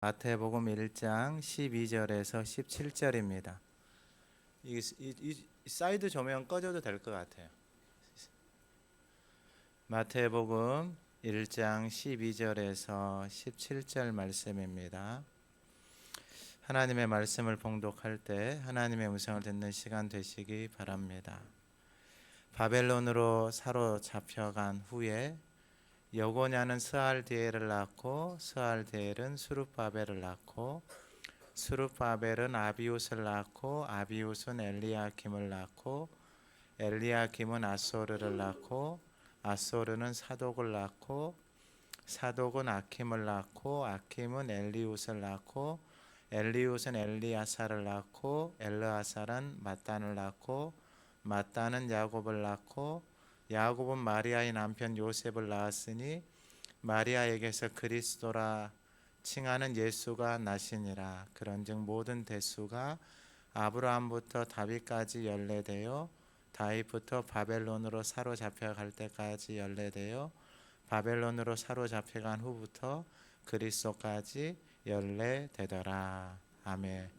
마태복음 1장 12절에서 17절입니다. 이 사이드 조명 꺼져도 될 것 같아요. 마태복음 1장 12절에서 17절 말씀입니다. 하나님의 말씀을 봉독할 때 하나님의 음성을 듣는 시간 되시기 바랍니다. 바벨론으로 사로잡혀간 후에 여고냐는 스알디엘을 낳고 스알디엘은 수룹바벨을 낳고 수룹바벨은 아비웃을 낳고 아비웃은 엘리야킴을 낳고 엘리야킴은 아소르를 낳고 아소르는 사독을 낳고 사독은 아킴을 낳고 아킴은 엘리웃을 낳고 엘리웃은 엘리아사를 낳고 엘르아사는 mat단을 낳고 mat단은 야곱을 낳고 야곱은 마리아의 남편 요셉을 낳았으니 마리아에게서 그리스도라 칭하는 예수가 나시니라. 그런즉 모든 대수가 아브라함부터 다윗까지 연례되어 다윗부터 바벨론으로 사로잡혀갈 때까지 연례되어 바벨론으로 사로잡혀간 후부터 그리스도까지 연례되더라. 아멘.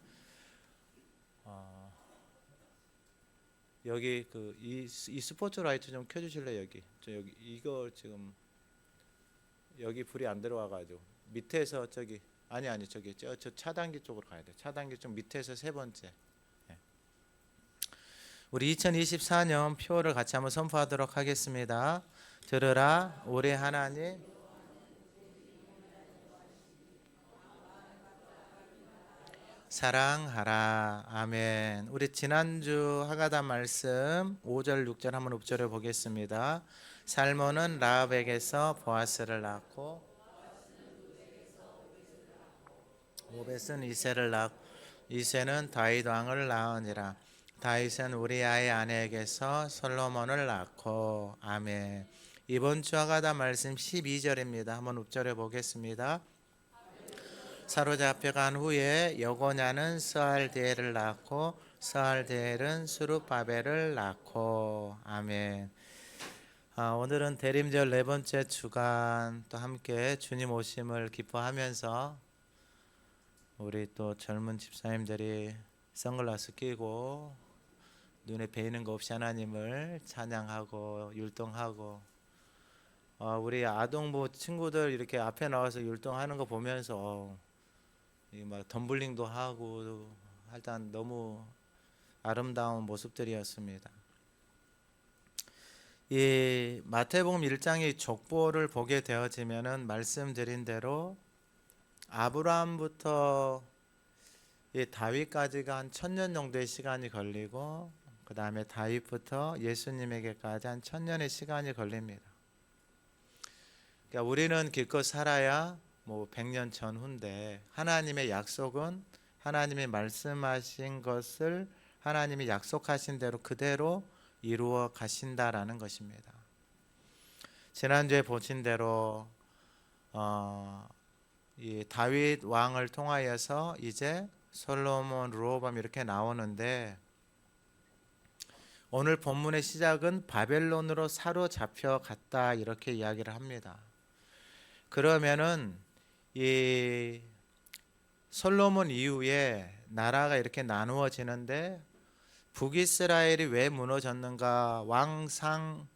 여기 이 스포트 라이트 좀 켜주실래요? 여기 이거 지금 여기 불이 안 들어와가지고 밑에서 저기 저기 저 차단기 쪽으로 가야 돼. 차단기 쪽 밑에서 세 번째. 네. 우리 2024년 표를 같이 한번 선포하도록 하겠습니다. 들으라 우리 하나님 사랑하라. 아멘. 우리 지난주 하가다 말씀 5절 6절 한번 읊조려 보겠습니다. 살몬은 라합에게서 보아스를 낳고 오벳은 이새를 낳고 이새는 다윗 왕을 낳으니라. 다윗은 우리아의 아내에게서 솔로몬을 낳고. 아멘. 이번 주 하가다 말씀 12절입니다. 한번 읊조려 보겠습니다. 사로잡혀간 후에 여고냐는 스알디엘을 낳고 스알디엘은 수룹바벨을 낳고. 아멘. 오늘은 대림절 네 번째 주간 또 함께 주님 오심을 기뻐하면서 우리 또 젊은 집사님들이 선글라스 끼고 눈에 베이는 거 없이 하나님을 찬양하고 율동하고 우리 아동부 친구들 이렇게 앞에 나와서 율동하는 거 보면서 막 덤블링도 하고 일단 너무 아름다운 모습들이었습니다. 이 마태복음 1장의 족보를 보게 되어지면은 말씀드린 대로 아브라함부터 이 다윗까지가 한 1000년 정도의 시간이 걸리고 그 다음에 다윗부터 예수님에게까지 한 1000년의 시간이 걸립니다. 그러니까 우리는 기껏 살아야 뭐 100년 전후인데 하나님의 약속은 하나님이 말씀하신 것을 하나님이 약속하신 대로 그대로 이루어 가신다라는 것입니다. 지난주에 보신 대로 이 다윗 왕을 통하여서 이제 솔로몬, 르호보암 이렇게 나오는데 오늘 본문의 시작은 바벨론으로 사로잡혀 갔다 이렇게 이야기를 합니다. 그러면은 이 솔로몬 이후에 나라가 이렇게 나누어지는데 북이스라엘이 왜 무너졌는가? 왕상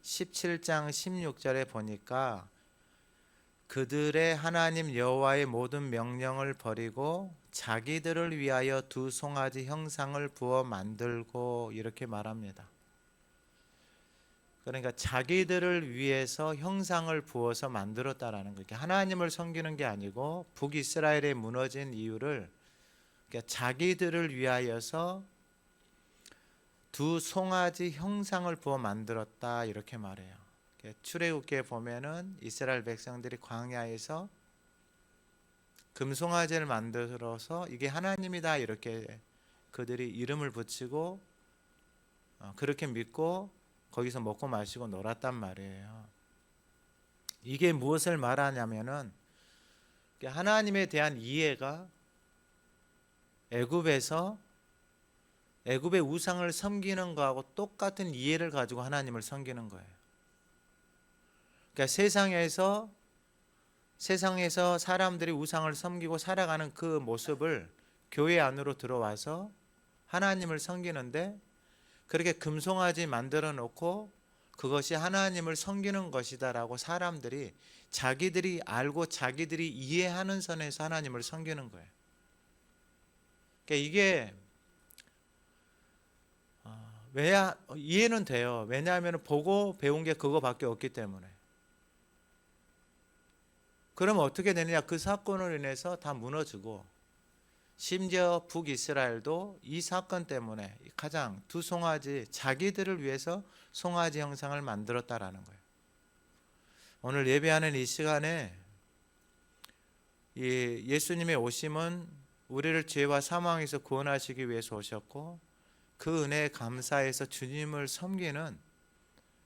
17장 16절에 보니까 그들의 하나님 여호와의 모든 명령을 버리고 자기들을 위하여 두 송아지 형상을 부어 만들고 이렇게 말합니다. 그러니까 자기들을 위해서 형상을 부어서 만들었다라는 거예요. 하나님을 섬기는 게 아니고 북이스라엘에 무너진 이유를 그러니까 자기들을 위하여서 두 송아지 형상을 부어 만들었다 이렇게 말해요. 출애굽기에 보면은 이스라엘 백성들이 광야에서 금송아지를 만들어서 이게 하나님이다 이렇게 그들이 이름을 붙이고 그렇게 믿고 거기서 먹고 마시고 놀았단 말이에요. 이게 무엇을 말하냐면은 하나님에 대한 이해가 애굽의 우상을 섬기는 거하고 똑같은 이해를 가지고 하나님을 섬기는 거예요. 그러니까 세상에서 세상에서 사람들이 우상을 섬기고 살아가는 그 모습을 교회 안으로 들어와서 하나님을 섬기는데, 그렇게 금송아지 만들어 놓고 그것이 하나님을 섬기는 것이다라고 사람들이 자기들이 알고 자기들이 이해하는 선에서 하나님을 섬기는 거예요. 그러니까 이게 이해는 돼요. 왜냐하면 보고 배운 게 그거밖에 없기 때문에. 그러면 어떻게 되느냐? 그 사건으로 인해서 다 무너지고, 심지어 북이스라엘도 이 사건 때문에 가장 두 송아지, 자기들을 위해서 송아지 형상을 만들었다라는 거예요. 오늘 예배하는 이 시간에 이 예수님의 오심은 우리를 죄와 사망에서 구원하시기 위해서 오셨고, 그 은혜에 감사해서 주님을 섬기는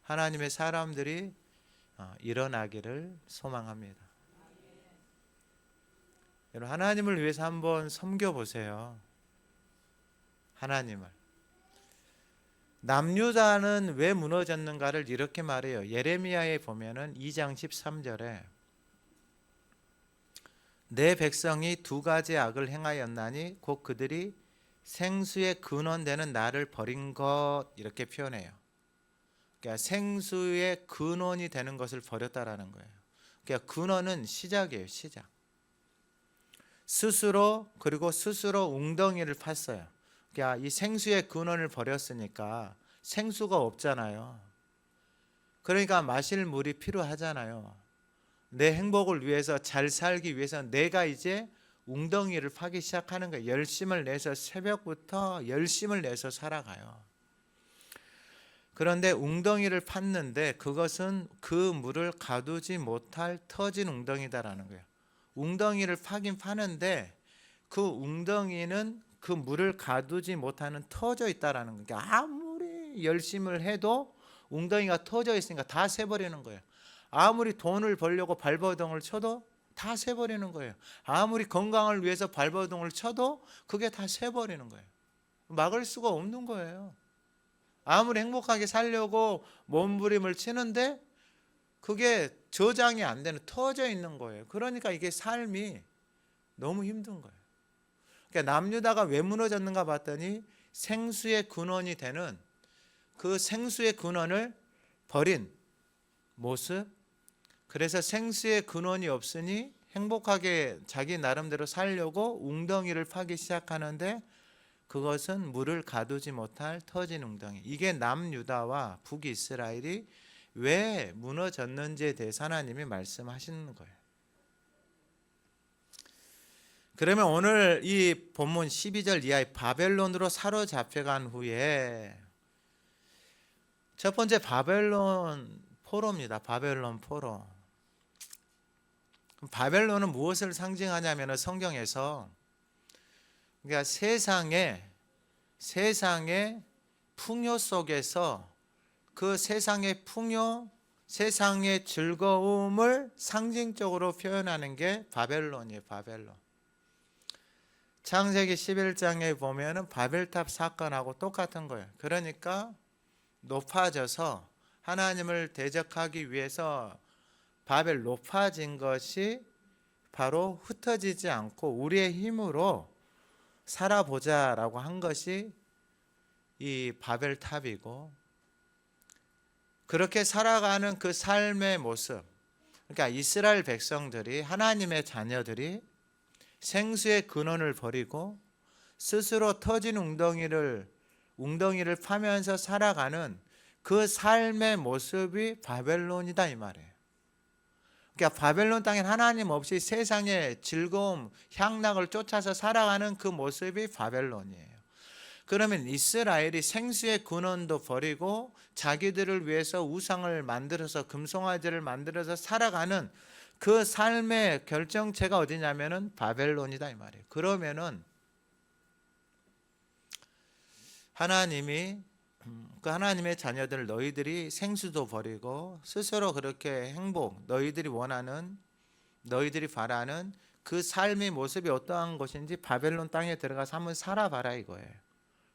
하나님의 사람들이 일어나기를 소망합니다. 여러분, 하나님을 위해서 한번 섬겨보세요. 하나님을. 남유다는 왜 무너졌는가를 이렇게 말해요. 예레미야에 보면은 2장 13절에 내 백성이 두 가지 악을 행하였나니 곧 그들이 생수의 근원되는 나를 버린 것, 이렇게 표현해요. 그러니까 생수의 근원이 되는 것을 버렸다라는 거예요. 그러니까 근원은 시작이에요. 시작. 스스로 웅덩이를 팠어요. 그러니까 이 생수의 근원을 버렸으니까 생수가 없잖아요. 그러니까 마실 물이 필요하잖아요. 내 행복을 위해서, 잘 살기 위해서 내가 이제 웅덩이를 파기 시작하는 거예요. 열심을 내서, 새벽부터 열심을 내서 살아가요. 그런데 웅덩이를 팠는데 그것은 그 물을 가두지 못할 터진 웅덩이다라는 거예요. 웅덩이를 파긴 파는데 그 웅덩이는 그 물을 가두지 못하는, 터져 있다라는 거예요. 아무리 열심을 해도 웅덩이가 터져 있으니까 다 새버리는 거예요. 아무리 돈을 벌려고 발버둥을 쳐도 다 새버리는 거예요. 아무리 건강을 위해서 발버둥을 쳐도 그게 다 새버리는 거예요. 막을 수가 없는 거예요. 아무리 행복하게 살려고 몸부림을 치는데 그게 저장이 안 되는, 터져 있는 거예요. 그러니까 이게 삶이 너무 힘든 거예요. 그러니까 남유다가 왜 무너졌는가 봤더니 생수의 근원이 되는 그 생수의 근원을 버린 모습. 그래서 생수의 근원이 없으니 행복하게 자기 나름대로 살려고 웅덩이를 파기 시작하는데 그것은 물을 가두지 못할 터진 웅덩이. 이게 남유다와 북이스라엘이 왜 무너졌는지에 대해서 하나님이 말씀하시는 거예요. 그러면 오늘 이 본문 12절 이하의 바벨론으로 사로잡혀간 후에 첫 번째 바벨론 포로입니다. 바벨론 포로. 바벨론은 무엇을 상징하냐면 성경에서, 그러니까 세상의 풍요 속에서 그 세상의 풍요, 세상의 즐거움을 상징적으로 표현하는 게 바벨론이에요. 바벨론. 창세기 11장에 보면은 바벨탑 사건하고 똑같은 거예요. 그러니까 높아져서 하나님을 대적하기 위해서 바벨 높아진 것이 바로 흩어지지 않고 우리의 힘으로 살아보자라고 한 것이 이 바벨탑이고, 그렇게 살아가는 그 삶의 모습, 그러니까 이스라엘 백성들이, 하나님의 자녀들이 생수의 근원을 버리고 스스로 터진 웅덩이를 파면서 살아가는 그 삶의 모습이 바벨론이다 이 말이에요. 그러니까 바벨론 땅엔 하나님 없이 세상의 즐거움, 향락을 쫓아서 살아가는 그 모습이 바벨론이에요. 그러면 이스라엘이 생수의 근원도 버리고 자기들을 위해서 우상을 만들어서, 금송아지를 만들어서 살아가는 그 삶의 결정체가 어디냐면은 바벨론이다 이 말이에요. 그러면은 하나님이 그 하나님의 자녀들, 너희들이 생수도 버리고 스스로 그렇게 행복, 너희들이 원하는, 너희들이 바라는 그 삶의 모습이 어떠한 것인지 바벨론 땅에 들어가서 한번 살아봐라 이거예요.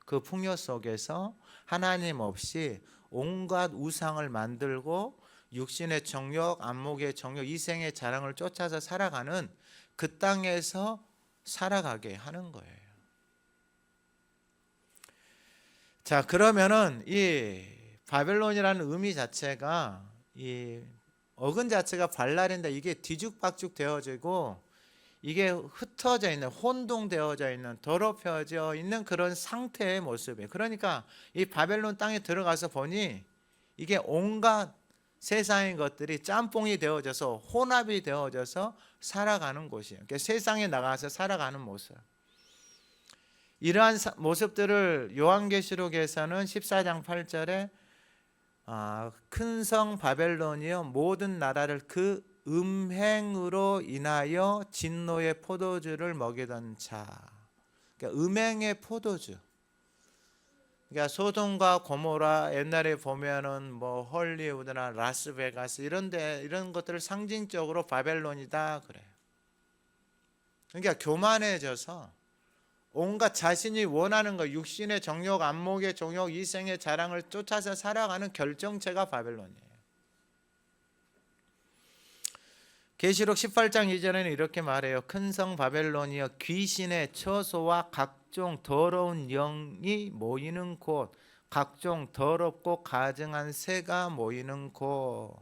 그 풍요 속에서 하나님 없이 온갖 우상을 만들고 육신의 정욕, 안목의 정욕, 이생의 자랑을 쫓아서 살아가는 그 땅에서 살아가게 하는 거예요. 자, 그러면은 이 바벨론이라는 의미 자체가, 이 어근 자체가 발랄인데 이게 뒤죽박죽 되어지고 이게 흩어져 있는, 혼동되어져 있는, 더럽혀져 있는 그런 상태의 모습이에요. 그러니까 이 바벨론 땅에 들어가서 보니 이게 온갖 세상의 것들이 짬뽕이 되어져서 혼합이 되어져서 살아가는 곳이에요. 그러니까 세상에 나가서 살아가는 모습. 이러한 모습들을 요한계시록에서는 14장 8절에 큰 성 바벨론이여 모든 나라를 그 음행으로 인하여 진노의 포도주를 먹이던 자. 그러니까 음행의 포도주. 그러니까 소돔과 고모라, 옛날에 보면은 뭐 헐리우드나 라스베가스 이런 것들을 상징적으로 바벨론이다 그래요. 그러니까 교만해져서 온갖 자신이 원하는 것, 육신의 정욕, 안목의 정욕, 이생의 자랑을 쫓아서 살아가는 결정체가 바벨론이에요. 계시록 18장 이전에는 이렇게 말해요. 큰 성 바벨론이여 귀신의 처소와 각종 더러운 영이 모이는 곳, 각종 더럽고 가증한 새가 모이는 곳.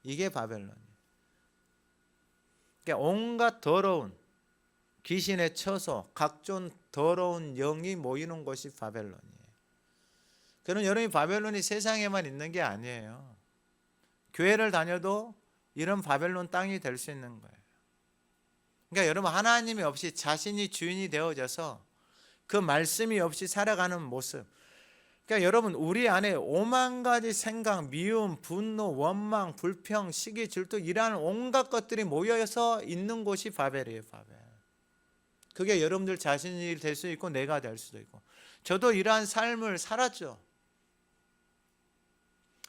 이게 바벨론이에요. 그러니까 온갖 더러운 귀신의 처소, 각종 더러운 영이 모이는 곳이 바벨론이에요. 그럼 여러분이 바벨론이 세상에만 있는 게 아니에요. 교회를 다녀도 이런 바벨론 땅이 될 수 있는 거예요. 그러니까 여러분, 하나님이 없이 자신이 주인이 되어져서 그 말씀이 없이 살아가는 모습. 그러니까 여러분, 우리 안에 오만 가지 생각, 미움, 분노, 원망, 불평, 시기, 질투 이러한 온갖 것들이 모여서 있는 곳이 바벨이에요. 바벨. 그게 여러분들 자신이 될 수 있고 내가 될 수도 있고. 저도 이러한 삶을 살았죠.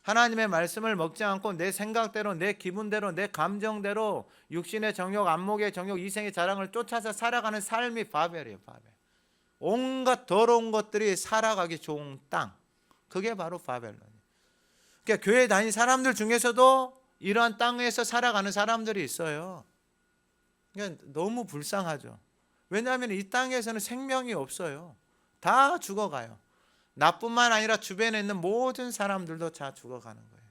하나님의 말씀을 먹지 않고 내 생각대로, 내 기분대로, 내 감정대로 육신의 정욕, 안목의 정욕, 이생의 자랑을 쫓아서 살아가는 삶이 바벨이에요. 바벨. 온갖 더러운 것들이 살아가기 좋은 땅, 그게 바로 바벨론이에요. 그러니까 교회 다닌 사람들 중에서도 이러한 땅에서 살아가는 사람들이 있어요. 그러니까 너무 불쌍하죠. 왜냐하면 이 땅에서는 생명이 없어요. 다 죽어가요. 나뿐만 아니라 주변에 있는 모든 사람들도 다 죽어가는 거예요.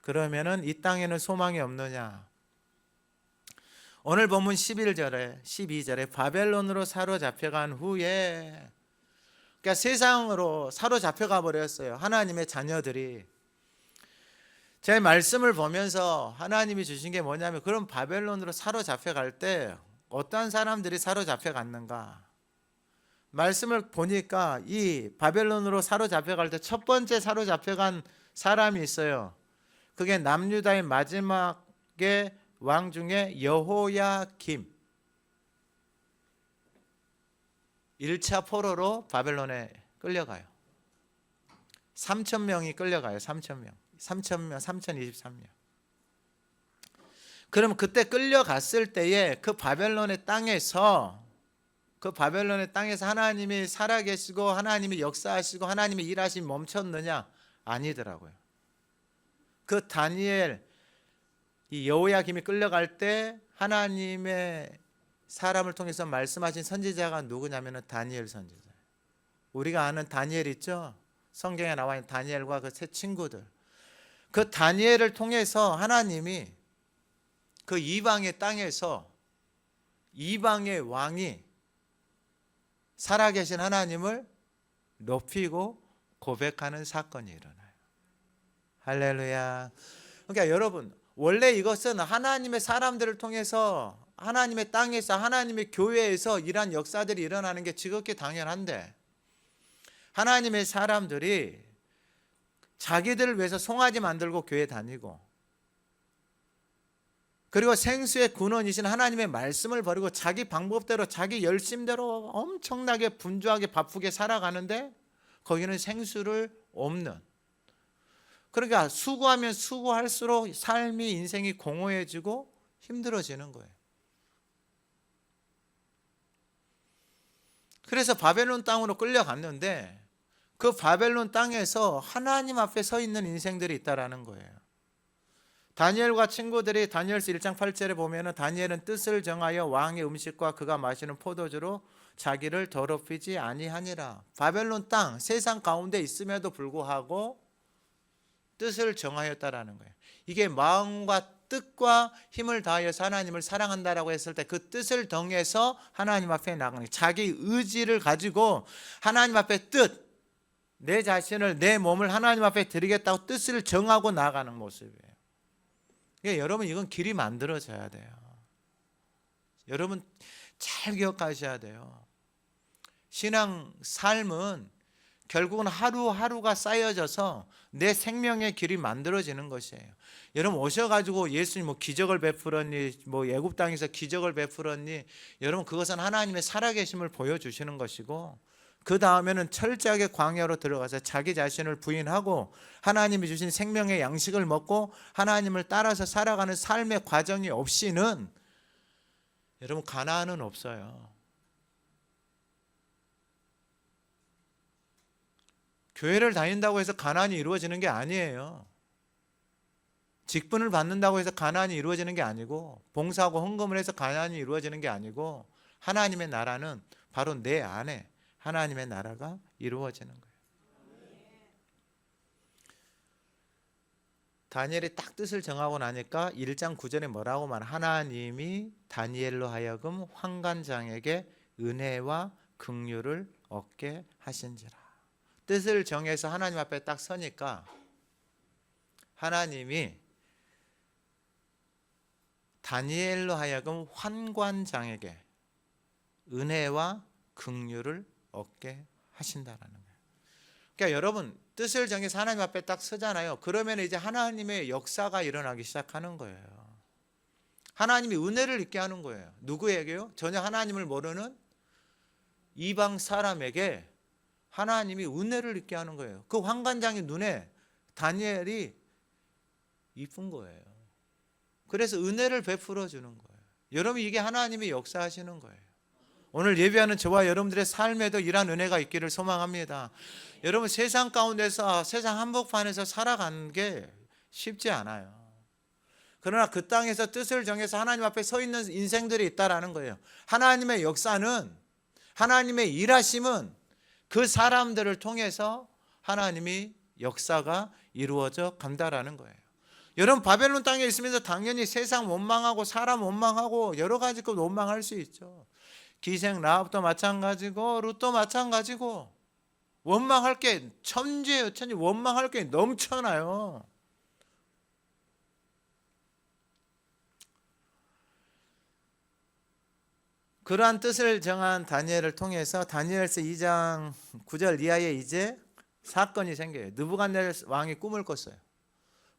그러면은 이 땅에는 소망이 없느냐? 오늘 본문 11절에 12절에 바벨론으로 사로잡혀간 후에, 그러니까 세상으로 사로잡혀가 버렸어요. 하나님의 자녀들이. 제 말씀을 보면서 하나님이 주신 게 뭐냐면, 그럼 바벨론으로 사로잡혀갈 때 어떤 사람들이 사로잡혀갔는가? 말씀을 보니까 이 바벨론으로 사로잡혀갈 때 첫 번째 사로잡혀간 사람이 있어요. 그게 남유다의 마지막의 왕 중에 여호야김. 1차 포로로 바벨론에 끌려가요. 3,000명이 끌려가요. 3,000명. 3,023명. 그럼 그때 끌려갔을 때에 그 바벨론의 땅에서 하나님이 살아계시고 하나님이 역사하시고 하나님이 일하심이 멈췄느냐? 아니더라고요. 그 다니엘, 이 여호야김이 끌려갈 때 하나님의 사람을 통해서 말씀하신 선지자가 누구냐면 다니엘 선지자. 우리가 아는 다니엘 있죠? 성경에 나와 있는 다니엘과 그 세 친구들. 그 다니엘을 통해서 하나님이 그 이방의 땅에서 이방의 왕이 살아계신 하나님을 높이고 고백하는 사건이 일어나요. 할렐루야. 그러니까 여러분, 원래 이것은 하나님의 사람들을 통해서 하나님의 땅에서 하나님의 교회에서 이러한 역사들이 일어나는 게 지극히 당연한데, 하나님의 사람들이 자기들을 위해서 송아지 만들고 교회 다니고, 그리고 생수의 근원이신 하나님의 말씀을 버리고 자기 방법대로 자기 열심대로 엄청나게 분주하게 바쁘게 살아가는데 거기는 생수를 없는, 그러니까 수고하면 수고할수록 삶이, 인생이 공허해지고 힘들어지는 거예요. 그래서 바벨론 땅으로 끌려갔는데 그 바벨론 땅에서 하나님 앞에 서 있는 인생들이 있다라는 거예요. 다니엘과 친구들이 다니엘서 1장 8절에 보면은 다니엘은 뜻을 정하여 왕의 음식과 그가 마시는 포도주로 자기를 더럽히지 아니하니라. 바벨론 땅 세상 가운데 있음에도 불구하고 뜻을 정하였다라는 거예요. 이게 마음과 뜻과 힘을 다하여서 하나님을 사랑한다라고 했을 때 그 뜻을 정해서 하나님 앞에 나가는 거예요. 자기 의지를 가지고 하나님 앞에 뜻, 내 자신을, 내 몸을 하나님 앞에 드리겠다고 뜻을 정하고 나가는 모습이에요. 그러니까 여러분 이건 길이 만들어져야 돼요. 여러분 잘 기억하셔야 돼요. 신앙 삶은 결국은 하루하루가 쌓여져서 내 생명의 길이 만들어지는 것이에요. 여러분 오셔가지고 예수님 뭐 기적을 베풀었니, 뭐 애굽 땅에서 기적을 베풀었니, 여러분 그것은 하나님의 살아계심을 보여주시는 것이고, 그 다음에는 철저하게 광야로 들어가서 자기 자신을 부인하고 하나님이 주신 생명의 양식을 먹고 하나님을 따라서 살아가는 삶의 과정이 없이는 여러분 가나안은 없어요. 교회를 다닌다고 해서 가나안이 이루어지는 게 아니에요. 직분을 받는다고 해서 가나안이 이루어지는 게 아니고, 봉사하고 헌금을 해서 가나안이 이루어지는 게 아니고, 하나님의 나라는 바로 내 안에 하나님의 나라가 이루어지는 거예요. 다니엘이 딱 뜻을 정하고 나니까 1장 9절에 뭐라고 말하면 하나님이 다니엘로 하여금 환관장에게 은혜와 긍휼을 얻게 하신지라. 뜻을 정해서 하나님 앞에 딱 서니까 하나님이 다니엘로 하여금 환관장에게 은혜와 긍휼을 얻게 하신다라는 거예요. 그러니까 여러분 뜻을 정해서 하나님 앞에 딱 서잖아요. 그러면 이제 하나님의 역사가 일어나기 시작하는 거예요. 하나님이 은혜를 있게 하는 거예요. 누구에게요? 전혀 하나님을 모르는 이방 사람에게 하나님이 은혜를 있게 하는 거예요. 그 환관장의 눈에 다니엘이 이쁜 거예요. 그래서 은혜를 베풀어 주는 거예요. 여러분 이게 하나님이 역사하시는 거예요. 오늘 예배하는 저와 여러분들의 삶에도 이러한 은혜가 있기를 소망합니다. 여러분 세상 가운데서 세상 한복판에서 살아가는 게 쉽지 않아요. 그러나 그 땅에서 뜻을 정해서 하나님 앞에 서 있는 인생들이 있다라는 거예요. 하나님의 역사는, 하나님의 일하심은 그 사람들을 통해서 하나님이 역사가 이루어져 간다라는 거예요. 여러분 바벨론 땅에 있으면서 당연히 세상 원망하고 사람 원망하고 여러 가지 것 원망할 수 있죠. 기생 라합도 마찬가지고 룻도 마찬가지고 원망할 게 천지예요. 천지 원망할 게 넘쳐나요. 그러한 뜻을 정한 다니엘을 통해서 다니엘서 2장 9절 이하에 이제 사건이 생겨요. 느부갓네살 왕이 꿈을 꿨어요.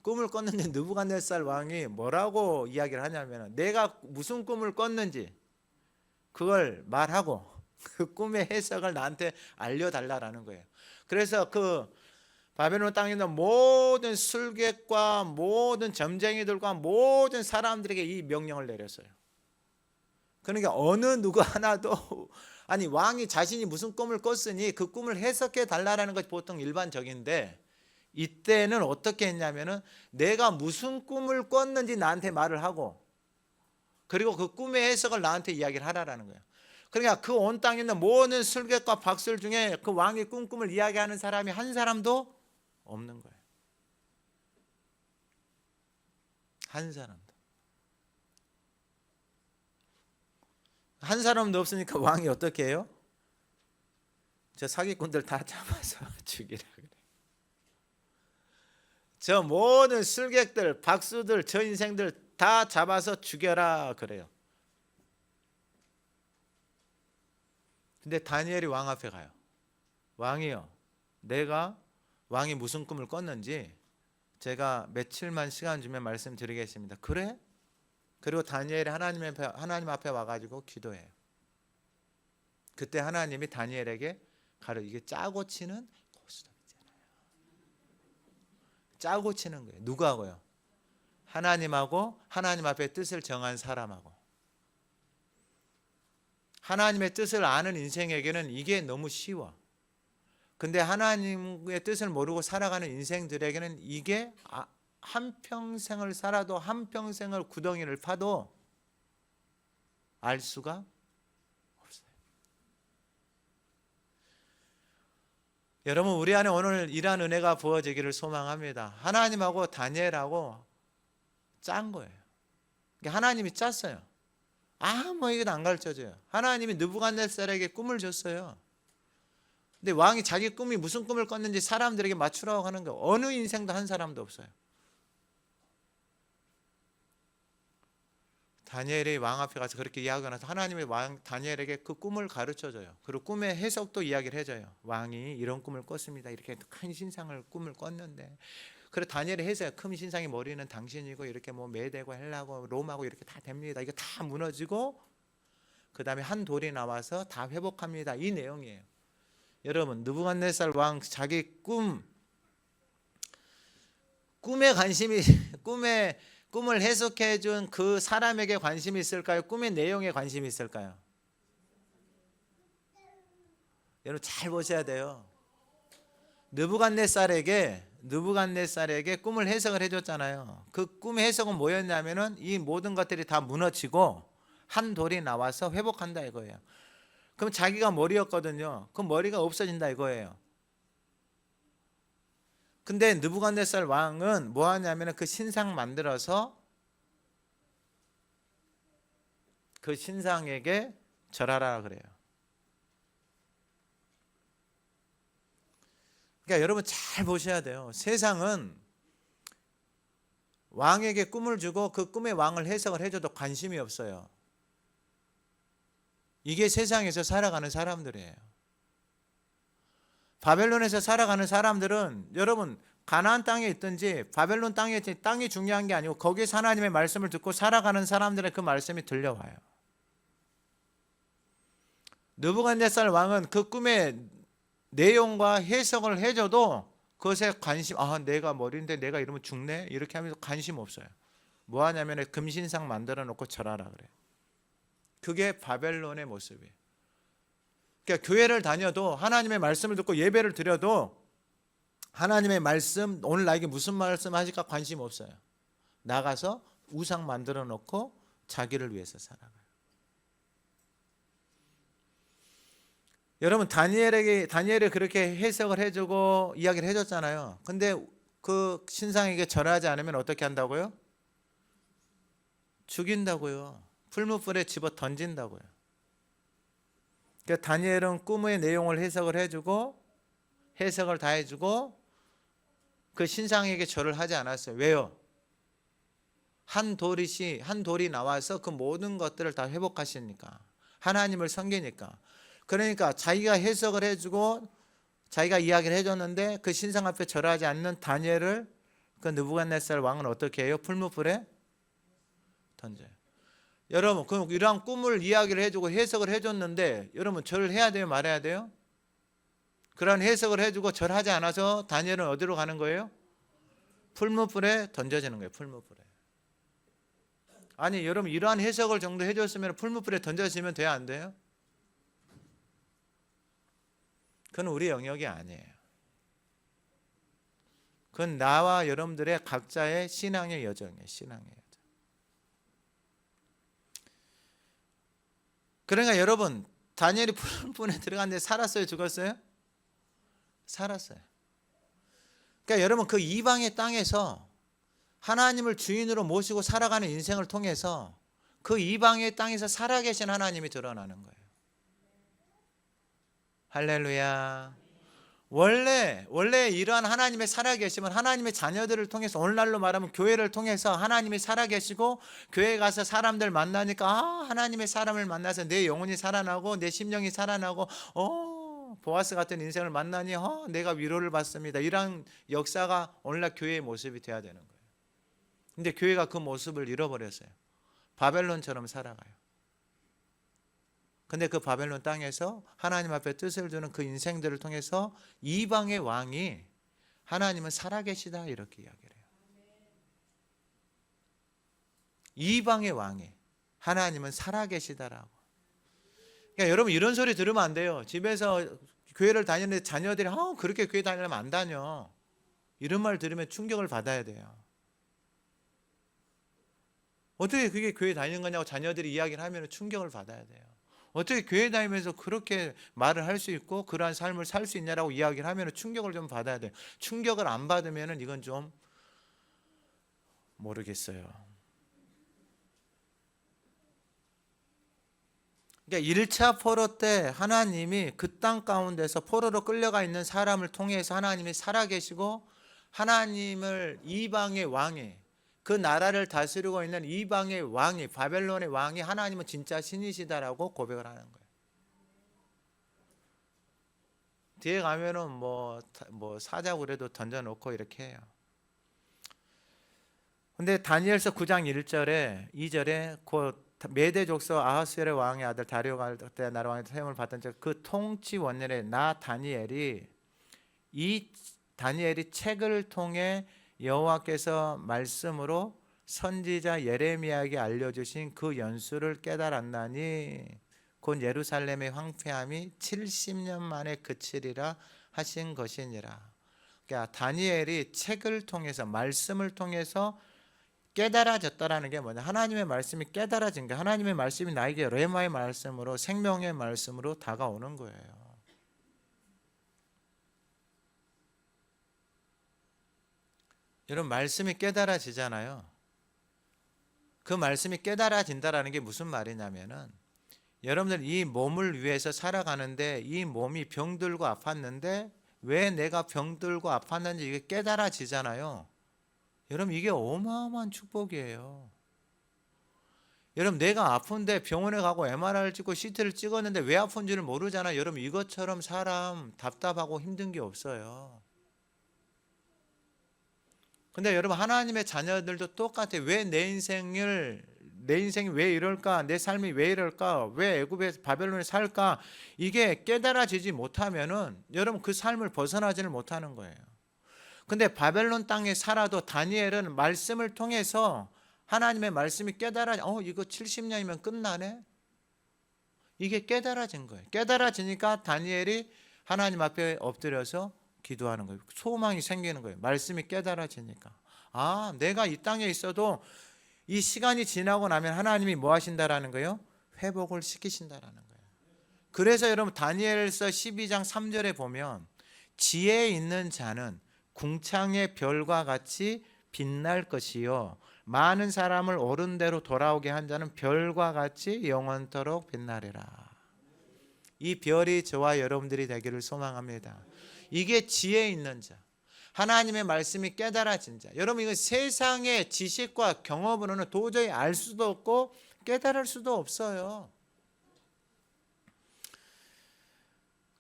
꿈을 꿨는데 느부갓네살 왕이 뭐라고 이야기를 하냐면 내가 무슨 꿈을 꿨는지 그걸 말하고 그 꿈의 해석을 나한테 알려달라라는 거예요. 그래서 그 바벨론 땅에 있는 모든 술객과 모든 점쟁이들과 모든 사람들에게 이 명령을 내렸어요. 그러니까 어느 누구 하나도 아니 왕이 자신이 무슨 꿈을 꿨으니 그 꿈을 해석해 달라라는 것이 보통 일반적인데 이때는 어떻게 했냐면은 내가 무슨 꿈을 꿨는지 나한테 말을 하고 그리고 그 꿈의 해석을 나한테 이야기를 하라라는 거예요. 그러니까 그 온 땅에 있는 모든 술객과 박술 중에 그 왕의 꿈을 이야기하는 사람이 한 사람도 없는 거예요. 한 사람도. 한 사람도 없으니까 왕이 어떻게 해요? 저 사기꾼들 다 잡아서 죽이라 그래. 저 모든 술객들, 박수들, 저 인생들 다 잡아서 죽여라 그래요. 근데 다니엘이 왕 앞에 가요. 왕이요, 내가 왕이 무슨 꿈을 꿨는지 제가 며칠만 시간 주면 말씀드리겠습니다. 그래? 그리고 다니엘이 하나님 앞에 와가지고 기도해요. 그때 하나님이 다니엘에게 이게 짜고 치는 고스톱이잖아요. 짜고 치는 거예요. 누구하고요? 하나님하고 하나님 앞에 뜻을 정한 사람하고. 하나님의 뜻을 아는 인생에게는 이게 너무 쉬워. 근데 하나님의 뜻을 모르고 살아가는 인생들에게는 이게 한평생을 살아도 한평생을 구덩이를 파도 알 수가 없어요. 여러분, 우리 안에 오늘 이러한 은혜가 부어지기를 소망합니다. 하나님하고 다니엘하고 짠 거예요. 하나님이 짰어요. 아무에게도 안 가르쳐줘요. 하나님이 느부갓네살에게 꿈을 줬어요. 근데 왕이 자기 꿈이 무슨 꿈을 꿨는지 사람들에게 맞추라고 하는 거예요. 어느 인생도 한 사람도 없어요. 다니엘이 왕 앞에 가서 그렇게 이야기가 나서 하나님이 왕 다니엘에게 그 꿈을 가르쳐줘요. 그리고 꿈의 해석도 이야기를 해줘요. 왕이 이런 꿈을 꿨습니다. 이렇게 큰 신상을 꿈을 꿨는데, 그래 다니엘이 해서요. 큰 신상의 머리는 당신이고 이렇게 뭐 메대고 헬라고 로마고 이렇게 다 됩니다. 이게 다 무너지고 그 다음에 한 돌이 나와서 다 회복합니다. 이 내용이에요. 여러분, 느부갓네살 왕 자기 꿈에 관심이 꿈을 해석해 준 그 사람에게 관심이 있을까요? 꿈의 내용에 관심이 있을까요? 여러분 잘 보셔야 돼요. 느부갓네살에게 꿈을 해석을 해줬잖아요. 그 꿈의 해석은 뭐였냐면은 이 모든 것들이 다 무너지고 한 돌이 나와서 회복한다 이거예요. 그럼 자기가 머리였거든요. 그 머리가 없어진다 이거예요. 근데 느부갓네살 왕은 뭐 하냐면은 그 신상 만들어서 그 신상에게 절하라 그래요. 그러니까 여러분 잘 보셔야 돼요. 세상은 왕에게 꿈을 주고 그 꿈의 왕을 해석을 해줘도 관심이 없어요. 이게 세상에서 살아가는 사람들이에요. 바벨론에서 살아가는 사람들은 여러분 가나안 땅에 있든지 바벨론 땅에 있든지 땅이 중요한 게 아니고 거기서 하나님의 말씀을 듣고 살아가는 사람들의 그 말씀이 들려와요. 느부갓네살 왕은 그 꿈의 내용과 해석을 해줘도 그것에 관심, 내가 머리인데 내가 이러면 죽네? 이렇게 하면서 관심 없어요. 뭐 하냐면 금신상 만들어 놓고 절하라 그래요. 그게 바벨론의 모습이에요. 그러니까 교회를 다녀도 하나님의 말씀을 듣고 예배를 드려도 하나님의 말씀, 오늘 나에게 무슨 말씀 하실까 관심 없어요. 나가서 우상 만들어 놓고 자기를 위해서 살아가요. 여러분 다니엘이 그렇게 해석을 해주고 이야기를 해줬잖아요. 근데 그 신상에게 절하지 않으면 어떻게 한다고요? 죽인다고요. 풀무불에 집어 던진다고요. 그러니까 다니엘은 꿈의 내용을 해석을 해주고 해석을 다 해주고 그 신상에게 절을 하지 않았어요. 왜요? 한 돌이 나와서 그 모든 것들을 다 회복하시니까, 하나님을 섬기니까. 그러니까 자기가 해석을 해주고 자기가 이야기를 해줬는데 그 신상 앞에 절하지 않는 다니엘을 그 느부갓네살 왕은 어떻게 해요? 풀무불에 던져요. 여러분, 그럼 이러한 꿈을 이야기를 해주고 해석을 해줬는데 여러분 절을 해야 돼요? 말해야 돼요? 그런 해석을 해주고 절하지 않아서 다니엘은 어디로 가는 거예요? 풀무불에 던져지는 거예요. 풀무불에. 아니 여러분, 이러한 해석을 정도 해줬으면 풀무불에 던져지면 돼야 안 돼요? 그건 우리 영역이 아니에요. 그건 나와 여러분들의 각자의 신앙의 여정이에요. 신앙의 여정. 그러니까 여러분, 다니엘이 풀무불에 들어갔는데 살았어요? 죽었어요? 살았어요. 그러니까 여러분, 그 이방의 땅에서 하나님을 주인으로 모시고 살아가는 인생을 통해서 그 이방의 땅에서 살아계신 하나님이 드러나는 거예요. 할렐루야. 원래 이러한 하나님의 살아계심은 하나님의 자녀들을 통해서, 오늘날로 말하면 교회를 통해서 하나님이 살아계시고 교회에 가서 사람들 만나니까 하나님의 사람을 만나서 내 영혼이 살아나고 내 심령이 살아나고 보아스 같은 인생을 만나니 내가 위로를 받습니다. 이런 역사가 오늘날 교회의 모습이 돼야 되는 거예요. 근데 교회가 그 모습을 잃어버렸어요. 바벨론처럼 살아가요. 근데 그 바벨론 땅에서 하나님 앞에 뜻을 두는 그 인생들을 통해서 이방의 왕이 하나님은 살아계시다 이렇게 이야기를 해요. 이방의 왕이 하나님은 살아계시다라고. 그러니까 여러분 이런 소리 들으면 안 돼요. 집에서 교회를 다니는데 자녀들이 그렇게 교회 다니려면 안 다녀. 이런 말 들으면 충격을 받아야 돼요. 어떻게 그게 교회 다니는 거냐고 자녀들이 이야기를 하면 충격을 받아야 돼요. 어떻게 교회 다니면서 그렇게 말을 할 수 있고 그러한 삶을 살 수 있냐라고 이야기를 하면 충격을 좀 받아야 돼요. 충격을 안 받으면 이건 좀 모르겠어요. 그러니까 1차 포로 때 하나님이 그 땅 가운데서 포로로 끌려가 있는 사람을 통해서 하나님이 살아계시고 하나님을 이방의 왕이 그 나라를 다스리고 있는 이방의 왕이 바벨론의 왕이 하나님은 진짜 신이시다라고 고백을 하는 거예요. 뒤에 가면은 뭐 사자굴에도 던져놓고 이렇게 해요. 근데 다니엘서 9장 1절에 2절에 곧 메대 족속 아하스엘의 왕의 아들 다리오가 때 나라 왕의 세움을 받던 그 통치 원년에 나 다니엘이 책을 통해 여호와께서 말씀으로 선지자 예레미야에게 알려주신 그 연수를 깨달았나니 곧 예루살렘의 황폐함이 70년 만에 그치리라 하신 것이니라. 그러니까 다니엘이 책을 통해서 말씀을 통해서 깨달아졌다라는 게 뭐냐? 하나님의 말씀이 깨달아진 게 하나님의 말씀이 나에게 레마의 말씀으로 생명의 말씀으로 다가오는 거예요. 여러분 말씀이 깨달아지잖아요. 그 말씀이 깨달아진다라는 게 무슨 말이냐면은 여러분들 이 몸을 위해서 살아가는데 이 몸이 병들고 아팠는데 왜 내가 병들고 아팠는지 이게 깨달아지잖아요. 여러분 이게 어마어마한 축복이에요. 여러분 내가 아픈데 병원에 가고 MRI를 찍고 CT를 찍었는데 왜 아픈지를 모르잖아요. 여러분 이것처럼 사람 답답하고 힘든 게 없어요. 근데 여러분 하나님의 자녀들도 똑같아요. 왜 내 인생이 왜 이럴까? 내 삶이 왜 이럴까? 왜 애굽에서 바벨론에 살까? 이게 깨달아지지 못하면은 여러분 그 삶을 벗어나지를 못하는 거예요. 근데 바벨론 땅에 살아도 다니엘은 말씀을 통해서 하나님의 말씀이 이거 70년이면 끝나네? 이게 깨달아진 거예요. 깨달아지니까 다니엘이 하나님 앞에 엎드려서 기도하는 거예요. 소망이 생기는 거예요. 말씀이 깨달아지니까. 내가 이 땅에 있어도 이 시간이 지나고 나면 하나님이 뭐 하신다라는 거예요? 회복을 시키신다라는 거예요. 그래서 여러분 다니엘서 12장 3절에 보면 지혜 있는 자는 궁창의 별과 같이 빛날 것이요 많은 사람을 옳은 대로 돌아오게 한 자는 별과 같이 영원토록 빛나리라. 이 별이 저와 여러분들이 되기를 소망합니다. 이게 지혜 있는 자, 하나님의 말씀이 깨달아진 자. 여러분 이거 세상의 지식과 경험으로는 도저히 알 수도 없고 깨달을 수도 없어요.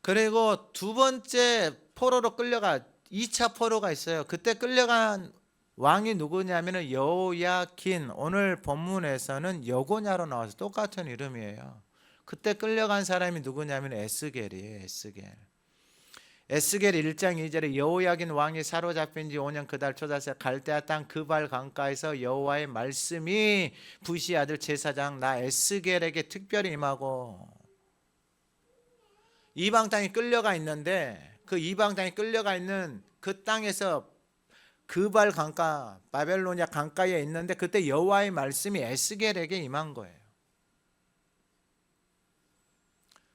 그리고 두 번째 포로로 끌려가 2차 포로가 있어요. 그때 끌려간 왕이 누구냐면 여호야긴, 오늘 본문에서는 여고냐로 나와서 똑같은 이름이에요. 그때 끌려간 사람이 누구냐면 에스겔이에요. 에스겔 1장 2절에 여호야긴 왕이 사로잡힌 지 5년 그달 초다새 갈대아 땅 그발 강가에서 여호와의 말씀이 부시 아들 제사장 나 에스겔에게 특별히 임하고, 이방 땅에 끌려가 있는데 그 이방 땅에 끌려가 있는 그 땅에서 그발 강가 바벨로니아 강가에 있는데 그때 여호와의 말씀이 에스겔에게 임한 거예요.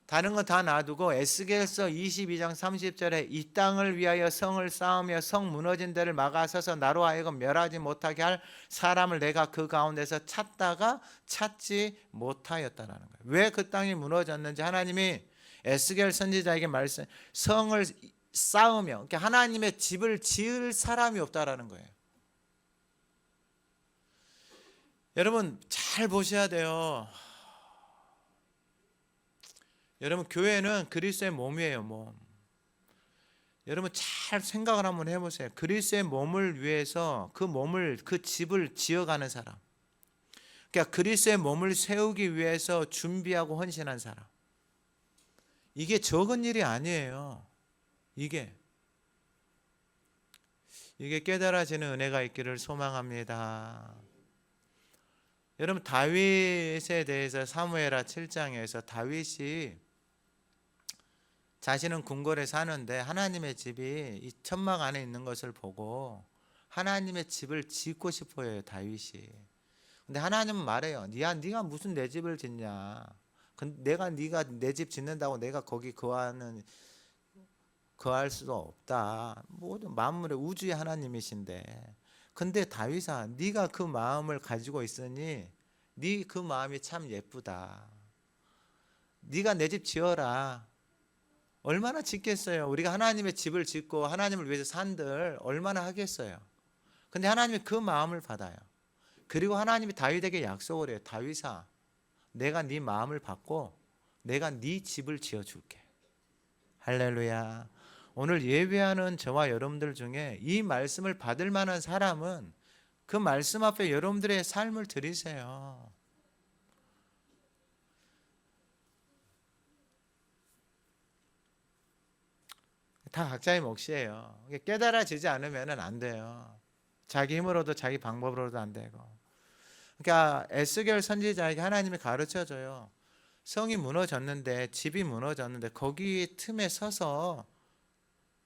다른 거 다 놔두고 에스겔서 22장 30절에 이 땅을 위하여 성을 쌓으며 성 무너진 데를 막아서서 나로 하여금 멸하지 못하게 할 사람을 내가 그 가운데서 찾다가 찾지 못하였다라는 거예요. 왜 그 땅이 무너졌는지 하나님이 에스겔 선지자에게 말씀, 성을 쌓으며, 그러니까 하나님의 집을 지을 사람이 없다라는 거예요. 여러분 잘 보셔야 돼요. 여러분 교회는 그리스도의 몸이에요. 몸. 여러분 잘 생각을 한번 해보세요. 그리스도의 몸을 위해서 그 집을 지어가는 사람, 그러니까 그리스도의 몸을 세우기 위해서 준비하고 헌신한 사람, 이게 적은 일이 아니에요. 이게 깨달아지는 은혜가 있기를 소망합니다. 여러분 다윗에 대해서 사무엘하 7장에서 다윗이 자신은 궁궐에 사는데 하나님의 집이 이 천막 안에 있는 것을 보고 하나님의 집을 짓고 싶어요. 다윗이. 근데 하나님은 말해요. 네가 무슨 내 집을 짓냐? 네가 내 집 짓는다고 내가 거기 거할 수도 없다. 모든 만물의 우주의 하나님이신데. 근데 다윗아, 네가 그 마음을 가지고 있으니 네 그 마음이 참 예쁘다. 네가 내 집 지어라. 얼마나 짓겠어요? 우리가 하나님의 집을 짓고 하나님을 위해서 산들 얼마나 하겠어요? 근데 하나님이 그 마음을 받아요. 그리고 하나님이 다윗에게 약속을 해요. 다윗아, 내가 네 마음을 받고 내가 네 집을 지어줄게. 할렐루야. 오늘 예배하는 저와 여러분들 중에 이 말씀을 받을 만한 사람은 그 말씀 앞에 여러분들의 삶을 드리세요. 다 각자의 몫이에요. 깨달아지지 않으면 안 돼요. 자기 힘으로도 자기 방법으로도 안 되고. 그러니까 에스겔 선지자에게 하나님이 가르쳐줘요. 성이 무너졌는데, 집이 무너졌는데 거기 틈에 서서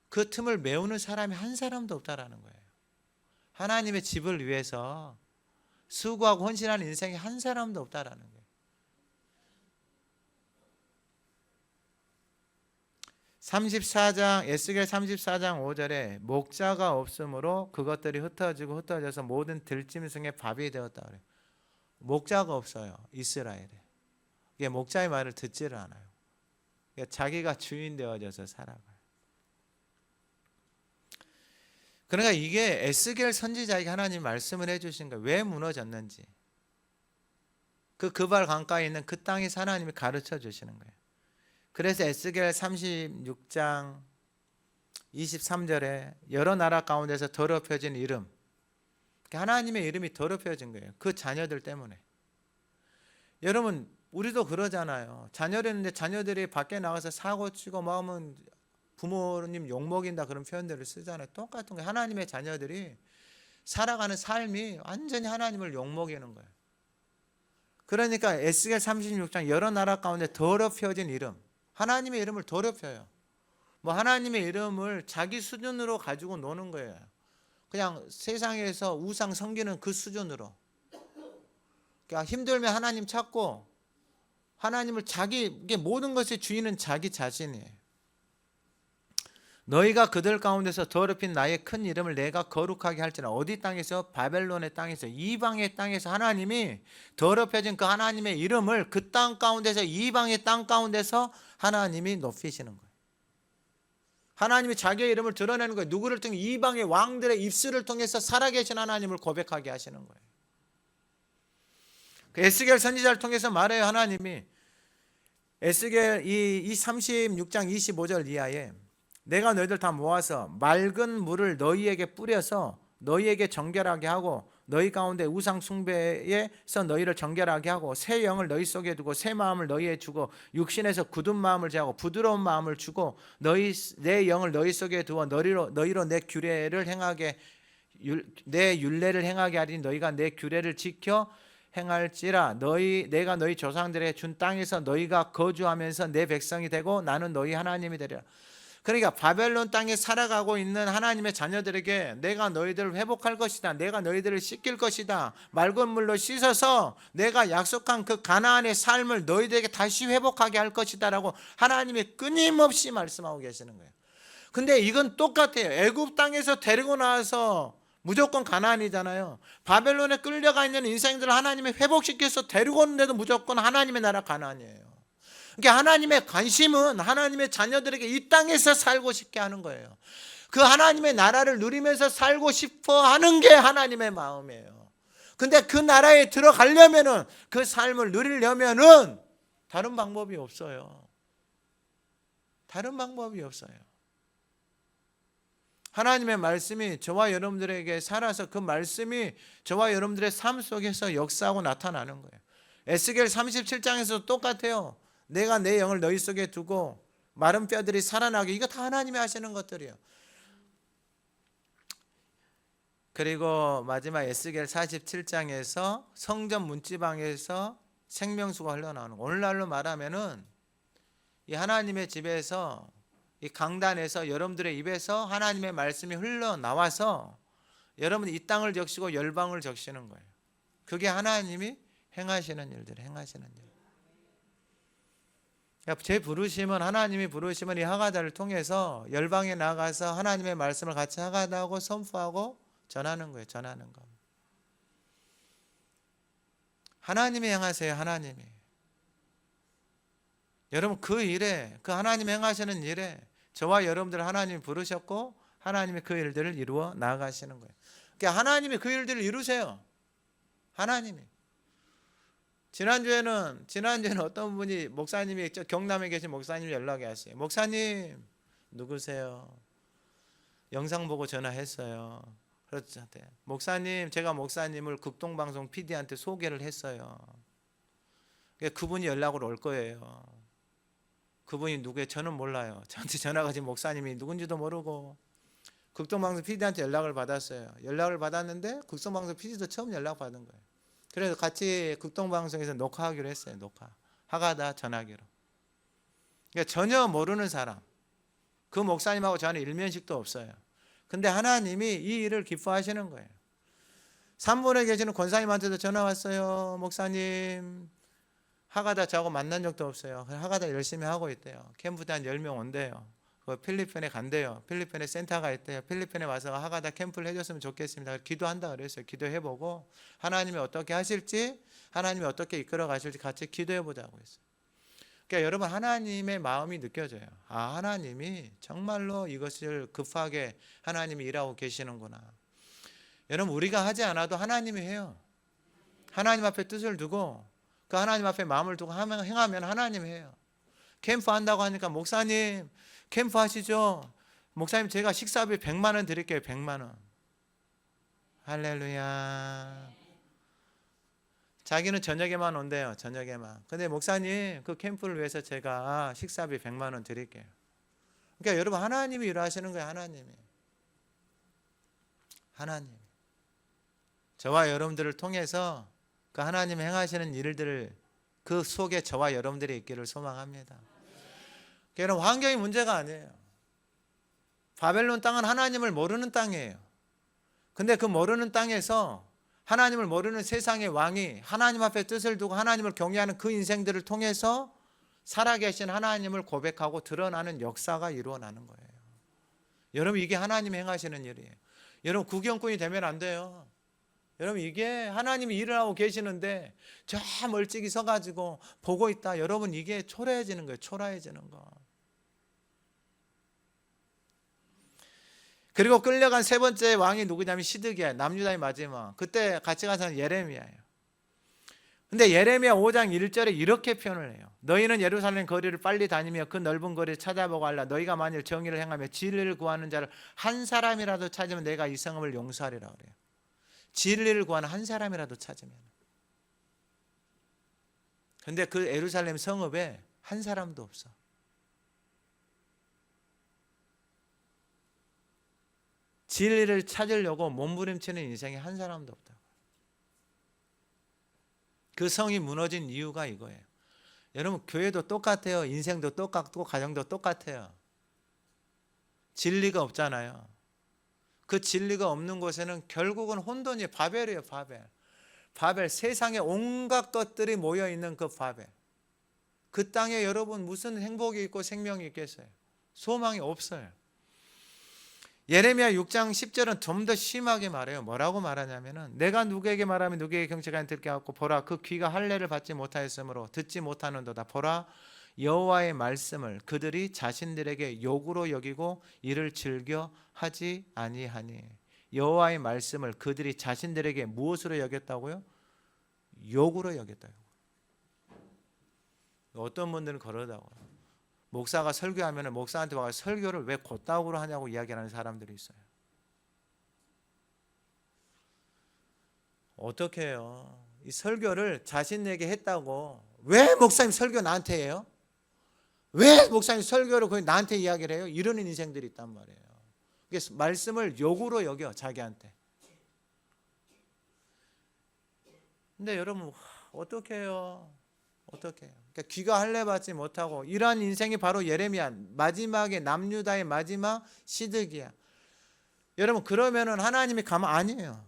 그 틈을 메우는 사람이 한 사람도 없다라는 거예요. 하나님의 집을 위해서 수고하고 헌신하는 인생이 한 사람도 없다라는 거예요. 34장 에스겔 34장 5절에 목자가 없으므로 그것들이 흩어져서 모든 들짐승의 밥이 되었다 그래요. 목자가 없어요. 이스라엘에. 이게 목자의 말을 듣지를 않아요. 자기가 주인 되어져서 살아가요. 그러니까 이게 에스겔 선지자에게 하나님 말씀을 해주신 거예요. 왜 무너졌는지. 그 그발 강가에 있는 그 땅에서 하나님이 가르쳐 주시는 거예요. 그래서 에스겔 36장 23절에 여러 나라 가운데서 더럽혀진 이름, 하나님의 이름이 더럽혀진 거예요. 그 자녀들 때문에. 여러분, 우리도 그러잖아요. 자녀를 했는데 자녀들이 밖에 나가서 사고 치고 마음은 부모님 욕먹인다 그런 표현들을 쓰잖아요. 똑같은 거예요. 하나님의 자녀들이 살아가는 삶이 완전히 하나님을 욕먹이는 거예요. 그러니까 에스겔 36장 여러 나라 가운데 더럽혀진 이름, 하나님의 이름을 더럽혀요. 뭐 하나님의 이름을 자기 수준으로 가지고 노는 거예요. 그냥 세상에서 우상 섬기는 그 수준으로. 그러니까 힘들면 하나님 찾고 하나님을 이게 모든 것의 주인은 자기 자신이에요. 너희가 그들 가운데서 더럽힌 나의 큰 이름을 내가 거룩하게 할지라. 어디 땅에서? 바벨론의 땅에서, 이방의 땅에서 하나님이 더럽혀진 그 하나님의 이름을 그 땅 가운데서, 이방의 땅 가운데서 하나님이 높이시는 거예요. 하나님이 자기의 이름을 드러내는 거예요. 누구를 통해? 이방의 왕들의 입술을 통해서 살아계신 하나님을 고백하게 하시는 거예요. 에스겔 선지자를 통해서 말해요. 하나님이 에스겔 이 36장 25절 이하에 내가 너희들 다 모아서 맑은 물을 너희에게 뿌려서 너희에게 정결하게 하고 너희 가운데 우상 숭배에서 너희를 정결하게 하고 새 영을 너희 속에 두고 새 마음을 너희에 주고 육신에서 굳은 마음을 제하고 부드러운 마음을 주고 내 영을 너희 속에 두어 너희로 내 규례를 행하게 내 율례를 행하게 하리니 너희가 내 규례를 지켜 행할지라. 내가 너희 조상들의 준 땅에서 너희가 거주하면서 내 백성이 되고 나는 너희 하나님이 되리라. 그러니까 바벨론 땅에 살아가고 있는 하나님의 자녀들에게 내가 너희들을 회복할 것이다. 내가 너희들을 씻길 것이다. 맑은 물로 씻어서 내가 약속한 그 가나안의 삶을 너희들에게 다시 회복하게 할 것이다 라고 하나님이 끊임없이 말씀하고 계시는 거예요. 근데 이건 똑같아요. 애굽 땅에서 데리고 나와서 무조건 가나안이잖아요. 바벨론에 끌려가 있는 인생들을 하나님이 회복시켜서 데리고 오는데도 무조건 하나님의 나라 가나안이에요. 그러니까 하나님의 관심은 하나님의 자녀들에게 이 땅에서 살고 싶게 하는 거예요. 그 하나님의 나라를 누리면서 살고 싶어 하는 게 하나님의 마음이에요. 근데 그 나라에 들어가려면은, 그 삶을 누리려면은 다른 방법이 없어요. 다른 방법이 없어요. 하나님의 말씀이 저와 여러분들에게 살아서 그 말씀이 저와 여러분들의 삶 속에서 역사하고 나타나는 거예요. 에스겔 37장에서도 똑같아요. 내가 내 영을 너희 속에 두고 마른 뼈들이 살아나게. 이거 다 하나님이 하시는 것들이에요. 그리고 마지막 에스겔 47장에서 성전 문지방에서 생명수가 흘러나오는 거. 오늘날로 말하면은 이 하나님의 집에서, 이 강단에서 여러분들의 입에서 하나님의 말씀이 흘러나와서 여러분이 이 땅을 적시고 열방을 적시는 거예요. 그게 하나님이 행하시는 일들, 행하시는 일. 제 부르심은, 하나님이 부르심은 이 하가다를 통해서 열방에 나가서 하나님의 말씀을 같이 하가다하고 선포하고 전하는 거예요. 전하는 거. 하나님이 행하세요. 하나님이. 여러분 그 일에, 그 하나님 행하시는 일에 저와 여러분들 하나님이 부르셨고 하나님이 그 일들을 이루어 나아가시는 거예요. 그러니까 하나님이 그 일들을 이루세요. 하나님이. 지난주에는 어떤 분이, 목사님이, 경남에 계신 목사님이 연락이 왔어요. 목사님 누구세요? 영상 보고 전화했어요. 그렇죠. 목사님, 제가 목사님을 극동방송 PD한테 소개를 했어요. 그분이 연락으로 올 거예요. 그분이 누구예요? 저는 몰라요. 저한테 전화가 지금 목사님이 누군지도 모르고 극동방송 PD한테 연락을 받았어요. 연락을 받았는데 극동방송 PD도 처음 연락 받은 거예요. 그래서 같이 극동방송에서 녹화하기로 했어요. 녹화. 하가다 전하기로. 그러니까 전혀 모르는 사람. 그 목사님하고 저는 일면식도 없어요. 근데 하나님이 이 일을 기뻐하시는 거예요. 3번에 계시는 권사님한테도 전화 왔어요. 목사님, 하가다 저하고 만난 적도 없어요. 하가다 열심히 하고 있대요. 캠프도 한 10명 온대요. 필리핀에 간대요. 필리핀에 센터가 있대요. 필리핀에 와서 하가다 캠프를 해줬으면 좋겠습니다. 기도한다 그랬어요. 기도해보고 하나님이 어떻게 하실지, 하나님이 어떻게 이끌어 가실지 같이 기도해보자고 했어요. 그러니까 여러분, 하나님의 마음이 느껴져요. 아, 하나님이 정말로 이것을 급하게 하나님이 일하고 계시는구나. 여러분, 우리가 하지 않아도 하나님이 해요. 하나님 앞에 뜻을 두고 그 하나님 앞에 마음을 두고 행하면 하나님이 해요. 캠프 한다고 하니까 목사님 캠프 하시죠? 목사님 제가 식사비 100만 원 드릴게요. 100만 원. 할렐루야. 자기는 저녁에만 온대요. 저녁에만. 근데 목사님 그 캠프를 위해서 제가 식사비 100만 원 드릴게요. 그러니까 여러분, 하나님이 일하시는 거예요. 하나님이. 하나님. 저와 여러분들을 통해서 그 하나님 행하시는 일들을, 그 속에 저와 여러분들이 있기를 소망합니다. 여러분, 환경이 문제가 아니에요. 바벨론 땅은 하나님을 모르는 땅이에요. 근데 그 모르는 땅에서 하나님을 모르는 세상의 왕이 하나님 앞에 뜻을 두고 하나님을 경외하는 그 인생들을 통해서 살아계신 하나님을 고백하고 드러나는 역사가 이루어나는 거예요. 여러분, 이게 하나님 행하시는 일이에요. 여러분, 구경꾼이 되면 안 돼요. 여러분, 이게 하나님이 일을 하고 계시는데 저 멀찍이 서가지고 보고 있다. 여러분, 이게 초라해지는 거예요. 초라해지는 거. 그리고 끌려간 세 번째 왕이 누구냐면 시드기야. 남유다의 마지막. 그때 같이 간 사람은 예레미야예요. 근데 예레미야 5장 1절에 이렇게 표현을 해요. 너희는 예루살렘 거리를 빨리 다니며 그 넓은 거리를 찾아보고 알라. 너희가 만일 정의를 행하며 진리를 구하는 자를 한 사람이라도 찾으면 내가 이 성읍을 용서하리라 그래요. 진리를 구하는 한 사람이라도 찾으면. 근데 그 예루살렘 성읍에 한 사람도 없어. 진리를 찾으려고 몸부림치는 인생에 한 사람도 없다. 그 성이 무너진 이유가 이거예요. 여러분, 교회도 똑같아요. 인생도 똑같고 가정도 똑같아요. 진리가 없잖아요. 그 진리가 없는 곳에는 결국은 혼돈이, 바벨이에요. 바벨, 세상에 온갖 것들이 모여있는 그 바벨. 그 땅에 여러분 무슨 행복이 있고 생명이 있겠어요? 소망이 없어요. 예레미야 6장 10절은 좀 더 심하게 말해요. 뭐라고 말하냐면은 내가 누구에게 말하면 누구에게 경책하니 듣게 하고 보라 그 귀가 할례를 받지 못하였으므로 듣지 못하는도다. 보라 여호와의 말씀을 그들이 자신들에게 욕으로 여기고 이를 즐겨 하지 아니하니. 여호와의 말씀을 그들이 자신들에게 무엇으로 여겼다고요? 욕으로 여겼다고. 어떤 분들은 그러다고요. 목사가 설교하면 목사한테 와서 설교를 왜 곧다구로 하냐고 이야기하는 사람들이 있어요. 어떻게 해요? 이 설교를 자신에게 했다고 왜 목사님 설교 나한테 해요? 왜 목사님 설교를 거의 나한테 이야기를 해요? 이러는 인생들이 있단 말이에요. 그래서 말씀을 욕으로 여겨 자기한테. 근데 여러분 어떻게 해요? 어떻게 해요? 그러니까 귀가 할례 받지 못하고 이러한 인생이 바로 예레미야 마지막에 남유다의 마지막 시드기야. 여러분 그러면은 하나님이 가만 아니에요.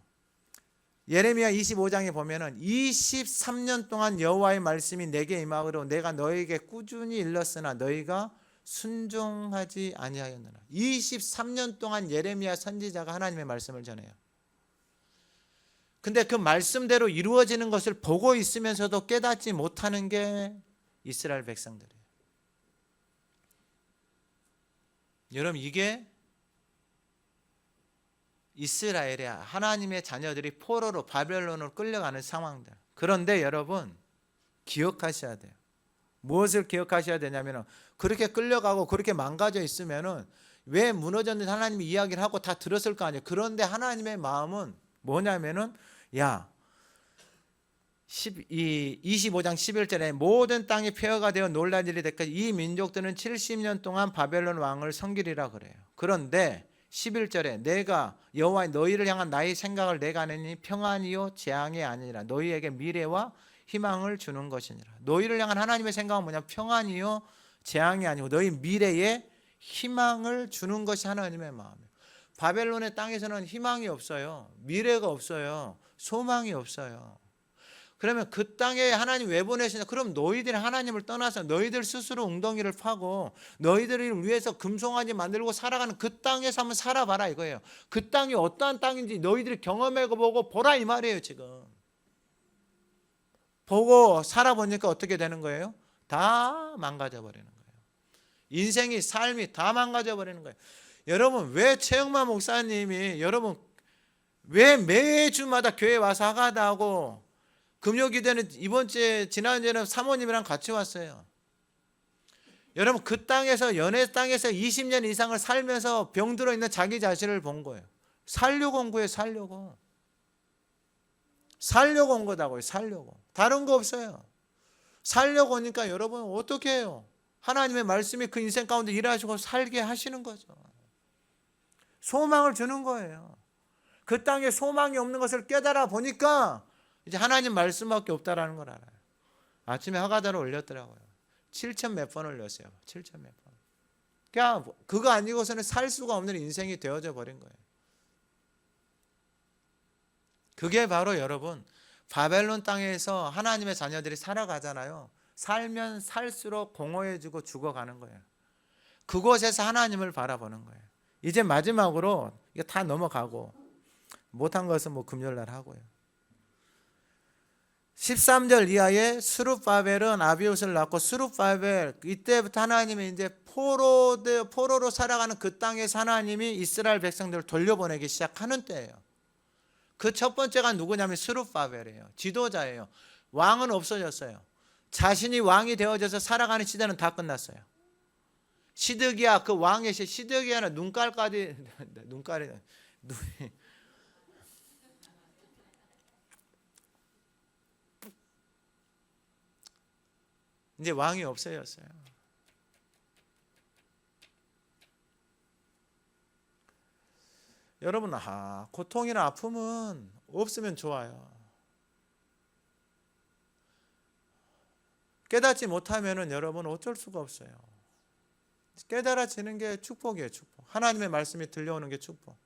예레미야 25장에 보면은 23년 동안 여호와의 말씀이 내게 임하므로 내가 너에게 꾸준히 일렀으나 너희가 순종하지 아니하였느라. 23년 동안 예레미야 선지자가 하나님의 말씀을 전해요. 근데 그 말씀대로 이루어지는 것을 보고 있으면서도 깨닫지 못하는 게 이스라엘 백성들이에요. 여러분, 이게 이스라엘의 하나님의 자녀들이 포로로 바벨론으로 끌려가는 상황들. 그런데 여러분, 기억하셔야 돼요. 무엇을 기억하셔야 되냐면, 그렇게 끌려가고 그렇게 망가져 있으면은 왜 무너졌는지 하나님이 이야기를 하고 다 들었을 거 아니에요. 그런데 하나님의 마음은 뭐냐면은, 야, 25장 11절에 모든 땅이 폐허가 되어 놀랄 일이 될까지 이 민족들은 70년 동안 바벨론 왕을 섬기리라 그래요. 그런데 11절에 내가 여호와 너희를 향한 나의 생각을 내가 아느니 평안이요 재앙이 아니라 너희에게 미래와 희망을 주는 것이니라. 너희를 향한 하나님의 생각은 뭐냐? 평안이요 재앙이 아니고 너희 미래에 희망을 주는 것이 하나님의 마음이에요. 바벨론의 땅에서는 희망이 없어요. 미래가 없어요. 소망이 없어요. 그러면 그 땅에 하나님 왜 보내시냐? 그럼 너희들이 하나님을 떠나서 너희들 스스로 웅덩이를 파고 너희들을 위해서 금송아지 만들고 살아가는 그 땅에서 한번 살아봐라 이거예요. 그 땅이 어떠한 땅인지 너희들이 경험해보고 보라 이 말이에요. 지금 보고 살아보니까 어떻게 되는 거예요? 다 망가져 버리는 거예요. 인생이, 삶이 다 망가져 버리는 거예요. 여러분, 왜 최영만 목사님이 여러분 왜 매주마다 교회 와서 하가다하고 금요기도는 지난주에는 사모님이랑 같이 왔어요. 여러분, 그 땅에서, 연애 땅에서 20년 이상을 살면서 병들어 있는 자기 자신을 본 거예요. 살려고 온 거예요. 살려고 온 거다고요. 살려고. 다른 거 없어요. 살려고 오니까 여러분 어떻게 해요? 하나님의 말씀이 그 인생 가운데 일하시고 살게 하시는 거죠. 소망을 주는 거예요. 그 땅에 소망이 없는 것을 깨달아 보니까 이제 하나님 말씀밖에 없다라는 걸 알아요. 아침에 하가다를 올렸더라고요. 7천 몇 번 올렸어요. 7천 몇 번. 그러니까 그거 아니고서는 살 수가 없는 인생이 되어져 버린 거예요. 그게 바로 여러분 바벨론 땅에서 하나님의 자녀들이 살아가잖아요. 살면 살수록 공허해지고 죽어가는 거예요. 그곳에서 하나님을 바라보는 거예요. 이제 마지막으로 이게 다 넘어가고 못한 것은 뭐 금요일날 하고요. 13절 이하에 스룹바벨은 아비웃을 낳고 스룹바벨 이때부터 하나님이 이제 포로로 살아가는 그 땅에서 하나님이 이스라엘 백성들을 돌려보내기 시작하는 때예요. 그 첫 번째가 누구냐면 스룹바벨이에요. 지도자예요. 왕은 없어졌어요. 자신이 왕이 되어져서 살아가는 시대는 다 끝났어요. 시드기야 그 왕의 시드기야는 눈깔이 이제 왕이 없어졌어요. 여러분, 고통이나 아픔은 없으면 좋아요. 깨닫지 못하면은 여러분 어쩔 수가 없어요. 깨달아지는 게 축복이에요. 축복. 하나님의 말씀이 들려오는 게 축복.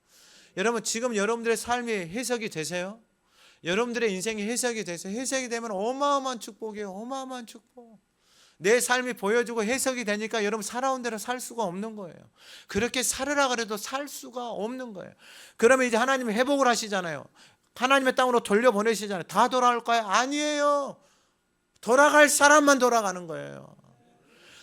여러분, 지금 여러분들의 삶이 해석이 되세요? 여러분들의 인생이 해석이 되세요? 해석이 되면 어마어마한 축복이에요. 어마어마한 축복. 내 삶이 보여주고 해석이 되니까 여러분 살아온 대로 살 수가 없는 거예요. 그렇게 살으라 그래도 살 수가 없는 거예요. 그러면 이제 하나님이 회복을 하시잖아요. 하나님의 땅으로 돌려보내시잖아요. 다 돌아올까요? 아니에요. 돌아갈 사람만 돌아가는 거예요.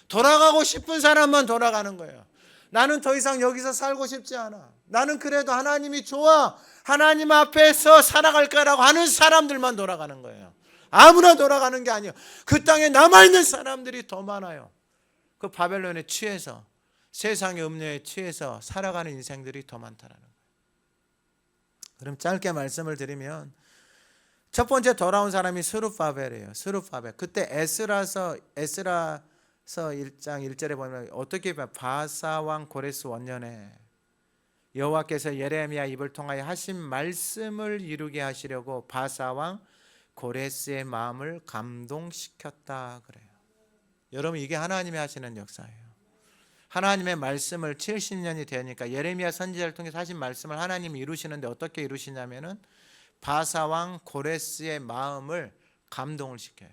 돌아가고 싶은 사람만 돌아가는 거예요. 나는 더 이상 여기서 살고 싶지 않아. 나는 그래도 하나님이 좋아. 하나님 앞에서 살아갈 거라고 하는 사람들만 돌아가는 거예요. 아무나 돌아가는 게 아니에요. 그 땅에 남아있는 사람들이 더 많아요. 그 바벨론에 취해서 세상의 음료에 취해서 살아가는 인생들이 더 많다라는 거예요. 그럼 짧게 말씀을 드리면 첫 번째 돌아온 사람이 스룹바벨이에요. 스룹바벨. 그때 에스라서 1장 1절에 보면 어떻게 보면 바사왕 고레스 원년에 여호와께서 예레미야 입을 통하여 하신 말씀을 이루게 하시려고 바사왕 고레스의 마음을 감동시켰다 그래요. 여러분, 이게 하나님이 하시는 역사예요. 하나님의 말씀을 70년이 되니까 예레미야 선지자를 통해서 하신 말씀을 하나님이 이루시는데 어떻게 이루시냐면은 바사 왕 고레스의 마음을 감동을 시켜요.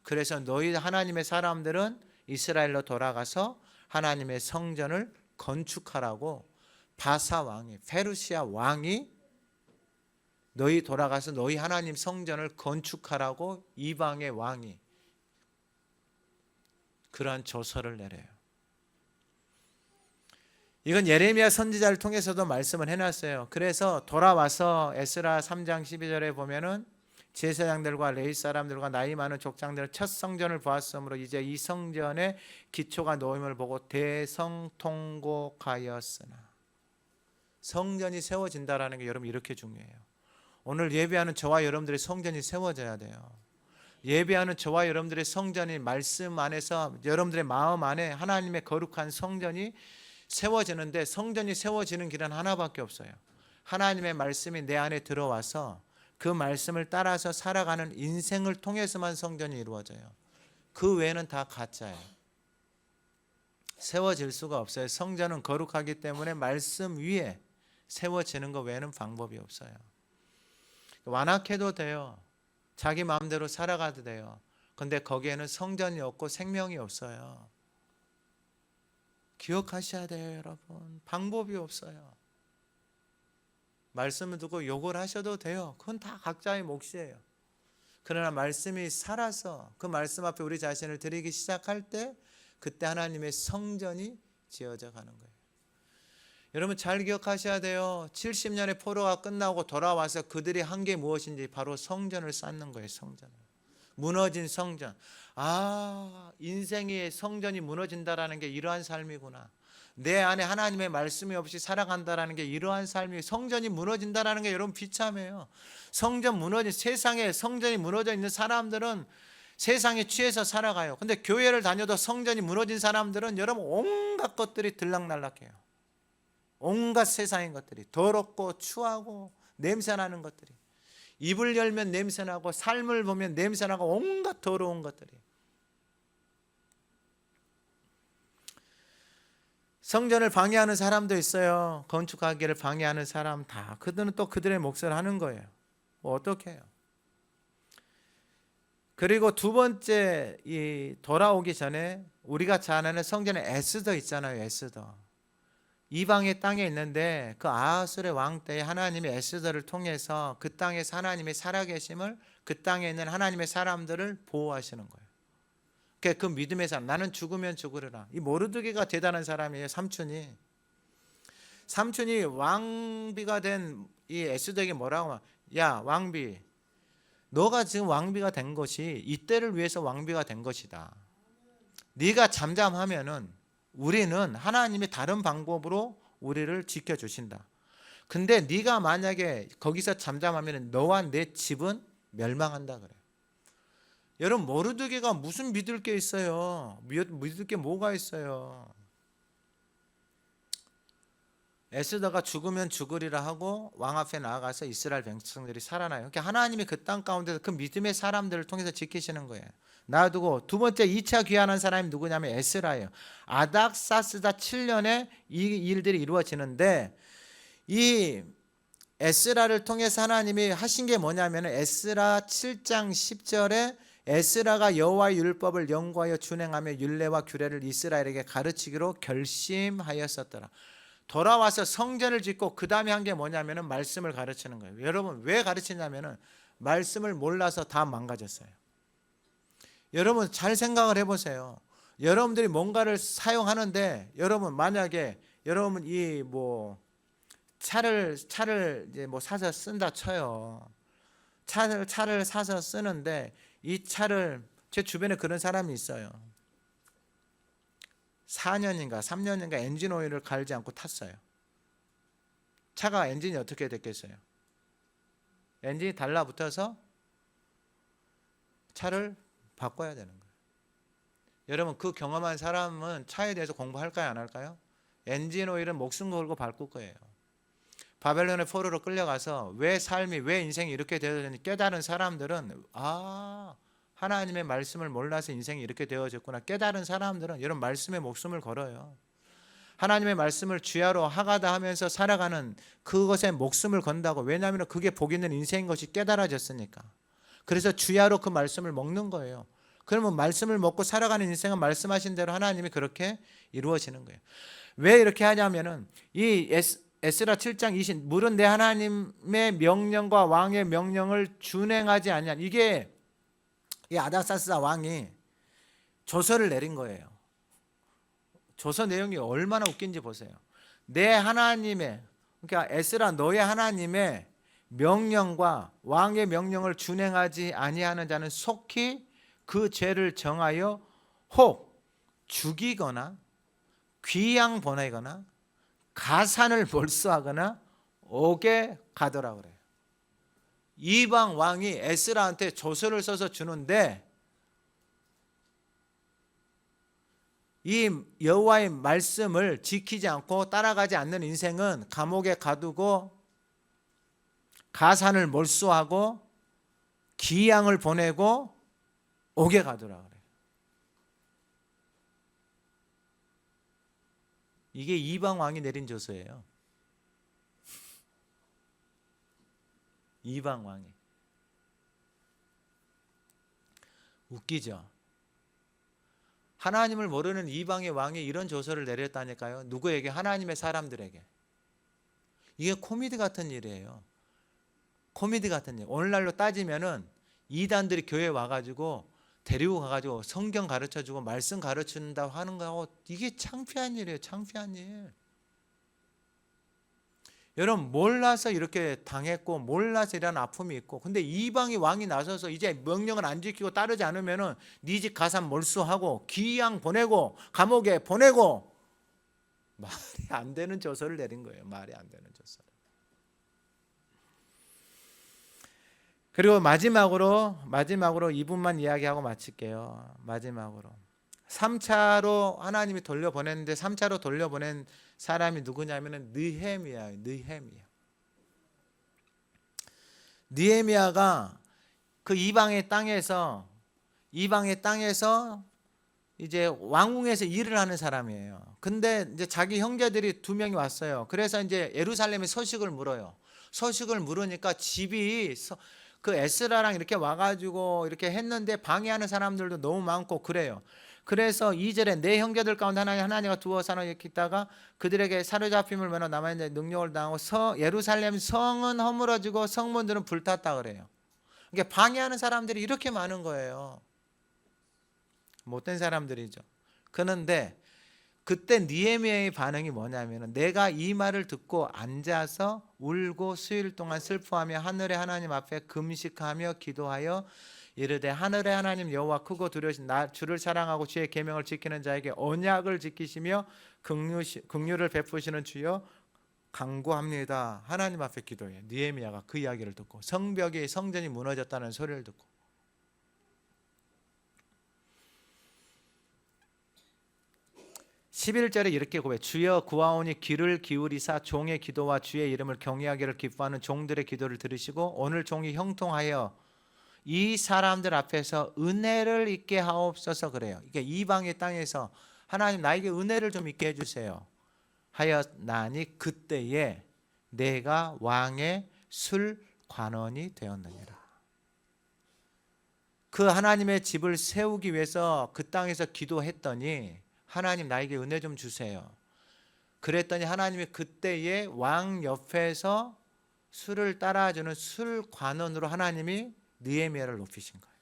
그래서 너희 하나님의 사람들은 이스라엘로 돌아가서 하나님의 성전을 건축하라고 바사 왕이, 페르시아 왕이 너희 돌아가서 너희 하나님 성전을 건축하라고 이방의 왕이 그러한 조서를 내려요. 이건 예레미야 선지자를 통해서도 말씀을 해놨어요. 그래서 돌아와서 에스라 3장 12절에 보면은 제사장들과 레위 사람들과 나이 많은 족장들은 첫 성전을 보았으므로 이제 이 성전의 기초가 놓임을 보고 대성통곡하였으나, 성전이 세워진다라는 게 여러분 이렇게 중요해요. 오늘 예배하는 저와 여러분들의 성전이 세워져야 돼요. 예배하는 저와 여러분들의 성전이 말씀 안에서 여러분들의 마음 안에 하나님의 거룩한 성전이 세워지는데, 성전이 세워지는 길은 하나밖에 없어요. 하나님의 말씀이 내 안에 들어와서 그 말씀을 따라서 살아가는 인생을 통해서만 성전이 이루어져요. 그 외에는 다 가짜예요. 세워질 수가 없어요. 성전은 거룩하기 때문에 말씀 위에 세워지는 것 외에는 방법이 없어요. 완악해도 돼요. 자기 마음대로 살아가도 돼요. 근데 거기에는 성전이 없고 생명이 없어요. 기억하셔야 돼요, 여러분. 방법이 없어요. 말씀을 듣고 욕을 하셔도 돼요. 그건 다 각자의 몫이에요. 그러나 말씀이 살아서 그 말씀 앞에 우리 자신을 드리기 시작할 때, 그때 하나님의 성전이 지어져 가는 거예요. 여러분 잘 기억하셔야 돼요. 70년의 포로가 끝나고 돌아와서 그들이 한 게 무엇인지 바로 성전을 쌓는 거예요. 성전을. 무너진 성전. 아, 인생의 성전이 무너진다라는 게 이러한 삶이구나. 내 안에 하나님의 말씀이 없이 살아간다라는 게 이러한 삶이, 성전이 무너진다라는 게 여러분 비참해요. 성전 무너진, 세상에 성전이 무너져 있는 사람들은 세상에 취해서 살아가요. 근데 교회를 다녀도 성전이 무너진 사람들은 여러분 온갖 것들이 들락날락해요. 온갖 세상의 것들이 더럽고 추하고 냄새나는 것들이, 입을 열면 냄새나고 삶을 보면 냄새나고 온갖 더러운 것들이. 성전을 방해하는 사람도 있어요. 건축하기를 방해하는 사람 다. 그들은 또 그들의 몫을 하는 거예요. 뭐 어떻게 해요? 그리고 두 번째, 이 돌아오기 전에 우리가 잘 아는 성전에 에스더 있잖아요. 에스더. 이방의 땅에 있는데 그 아하술의 왕 때에 하나님이 에스더를 통해서 그 땅에서 하나님의 살아계심을, 그 땅에 있는 하나님의 사람들을 보호하시는 거예요. 그 믿음의 사람, 나는 죽으면 죽으리라. 이 모르드게가 대단한 사람이에요. 삼촌이 왕비가 된 이 에스더에게 뭐라고 하면, 야 왕비, 너가 지금 왕비가 된 것이 이때를 위해서 왕비가 된 것이다. 네가 잠잠하면은 우리는 하나님이 다른 방법으로 우리를 지켜주신다. 근데 네가 만약에 거기서 잠잠하면 너와 내 집은 멸망한다 그래요. 여러분 모르드게가 무슨 믿을 게 있어요? 믿을 게 뭐가 있어요? 에스더가 죽으면 죽으리라 하고 왕 앞에 나아가서 이스라엘 백성들이 살아나요. 그러니까 하나님이 그 땅 가운데서 그 믿음의 사람들을 통해서 지키시는 거예요. 놔두고 두 번째 2차 귀환한 사람이 누구냐면 에스라예요. 아닥사스다 7년에 이 일들이 이루어지는데, 이 에스라를 통해서 하나님이 하신 게 뭐냐면 에스라 7장 10절에 에스라가 여호와의 율법을 연구하여 준행하며 율례와 규례를 이스라엘에게 가르치기로 결심하였었더라. 돌아와서 성전을 짓고 그 다음에 한 게 뭐냐면 말씀을 가르치는 거예요. 여러분 왜 가르치냐면 말씀을 몰라서 다 망가졌어요. 여러분 잘 생각을 해보세요. 여러분들이 뭔가를 사용하는데, 여러분 만약에 여러분 이 차를 이제 사서 쓴다 쳐요. 차를 사서 쓰는데 이 차를, 제 주변에 그런 사람이 있어요. 4년인가 3년인가 엔진 오일을 갈지 않고 탔어요. 차가 엔진이 어떻게 됐겠어요? 엔진이 달라붙어서 차를 바꿔야 되는 거예요. 여러분 그 경험한 사람은 차에 대해서 공부할까요, 안 할까요? 엔진 오일은 목숨 걸고 바꿀 거예요. 바벨론의 포로로 끌려가서 왜 삶이, 왜 인생이 이렇게 되어졌는지 깨달은 사람들은, 아, 하나님의 말씀을 몰라서 인생이 이렇게 되어졌구나 깨달은 사람들은 여러분 말씀에 목숨을 걸어요. 하나님의 말씀을 주야로 하가다 하면서 살아가는 그것에 목숨을 건다고. 왜냐하면 그게 복 있는 인생인 것이 깨달아졌으니까. 그래서 주야로 그 말씀을 먹는 거예요. 그러면 말씀을 먹고 살아가는 인생은 말씀하신 대로 하나님이 그렇게 이루어지는 거예요. 왜 이렇게 하냐면은 이 에스라 7장 20 물은 내 하나님의 명령과 왕의 명령을 준행하지 아니한, 이게 이 아닥사스다 왕이 조서를 내린 거예요. 조서 내용이 얼마나 웃긴지 보세요. 내 하나님의, 그러니까 에스라 너의 하나님의 명령과 왕의 명령을 준행하지 아니하는 자는 속히 그 죄를 정하여 혹 죽이거나 귀양 보내거나 가산을 몰수하거나 옥에 가더라 그래요. 이방 왕이 에스라한테 조서를 써서 주는데, 이 여호와의 말씀을 지키지 않고 따라가지 않는 인생은 감옥에 가두고 가산을 몰수하고 귀양을 보내고 옥에 가더라 그래요. 이게 이방 왕이 내린 조서예요. 이방 왕이. 웃기죠? 하나님을 모르는 이방의 왕이 이런 조서를 내렸다니까요. 누구에게? 하나님의 사람들에게. 이게 코미디 같은 일이에요. 코미디 같은 일. 오늘날로 따지면은 이단들이 교회에 와가지고 데리고 가가지고 성경 가르쳐주고 말씀 가르친다고 하는 거하고, 이게 창피한 일이에요. 창피한 일. 여러분, 몰라서 이렇게 당했고 몰라서 이런 아픔이 있고, 근데 이방의 왕이 나서서 이제 명령을 안 지키고 따르지 않으면은 네 집 가산 몰수하고 귀양 보내고 감옥에 보내고, 말이 안 되는 조서를 내린 거예요. 말이 안 되는 조서를. 그리고 마지막으로 2분만 이야기하고 마칠게요. 마지막으로 3차로 하나님이 돌려보냈는데, 3차로 돌려보낸 사람이 누구냐면은 느헤미야예요. 느헤미야가 그 이방의 땅에서 이제 왕궁에서 일을 하는 사람이에요. 근데 이제 자기 형제들이 2명이 왔어요. 그래서 이제 예루살렘에 소식을 물어요. 소식을 물으니까 집이 그 에스라랑 이렇게 와가지고 이렇게 했는데 방해하는 사람들도 너무 많고 그래요. 그래서 2절에 내 형제들 가운데 하나님과 두어 사람 이렇게 있다가 그들에게 사로잡힘을 면허 남아있는 능력을 당하고 예루살렘 성은 허물어지고 성문들은 불탔다 그래요. 그러니까 방해하는 사람들이 이렇게 많은 거예요. 못된 사람들이죠. 그런데 그때 느헤미야의 반응이 뭐냐면, 내가 이 말을 듣고 앉아서 울고 수일 동안 슬퍼하며 하늘의 하나님 앞에 금식하며 기도하여 이르되, 하늘의 하나님 여호와 크고 두려우신 주를 사랑하고 주의 계명을 지키는 자에게 언약을 지키시며 긍휼을 베푸시는 주여 간구합니다. 하나님 앞에 기도해요. 느헤미야가 그 이야기를 듣고, 성전이 무너졌다는 소리를 듣고. 11절에 이렇게 고백해, 주여 구하오니 귀를 기울이사 종의 기도와 주의 이름을 경외하기를 기뻐하는 종들의 기도를 들으시고 오늘 종이 형통하여 이 사람들 앞에서 은혜를 있게 하옵소서 그래요. 이게 이방의 땅에서 하나님 나에게 은혜를 좀 있게 해주세요 하였나니 그때에 내가 왕의 술 관원이 되었느니라. 그 하나님의 집을 세우기 위해서 그 땅에서 기도했더니, 하나님 나에게 은혜 좀 주세요. 그랬더니 하나님이 그때에 왕 옆에서 술을 따라주는 술 관원으로 하나님이 느헤미야를 높이신 거예요.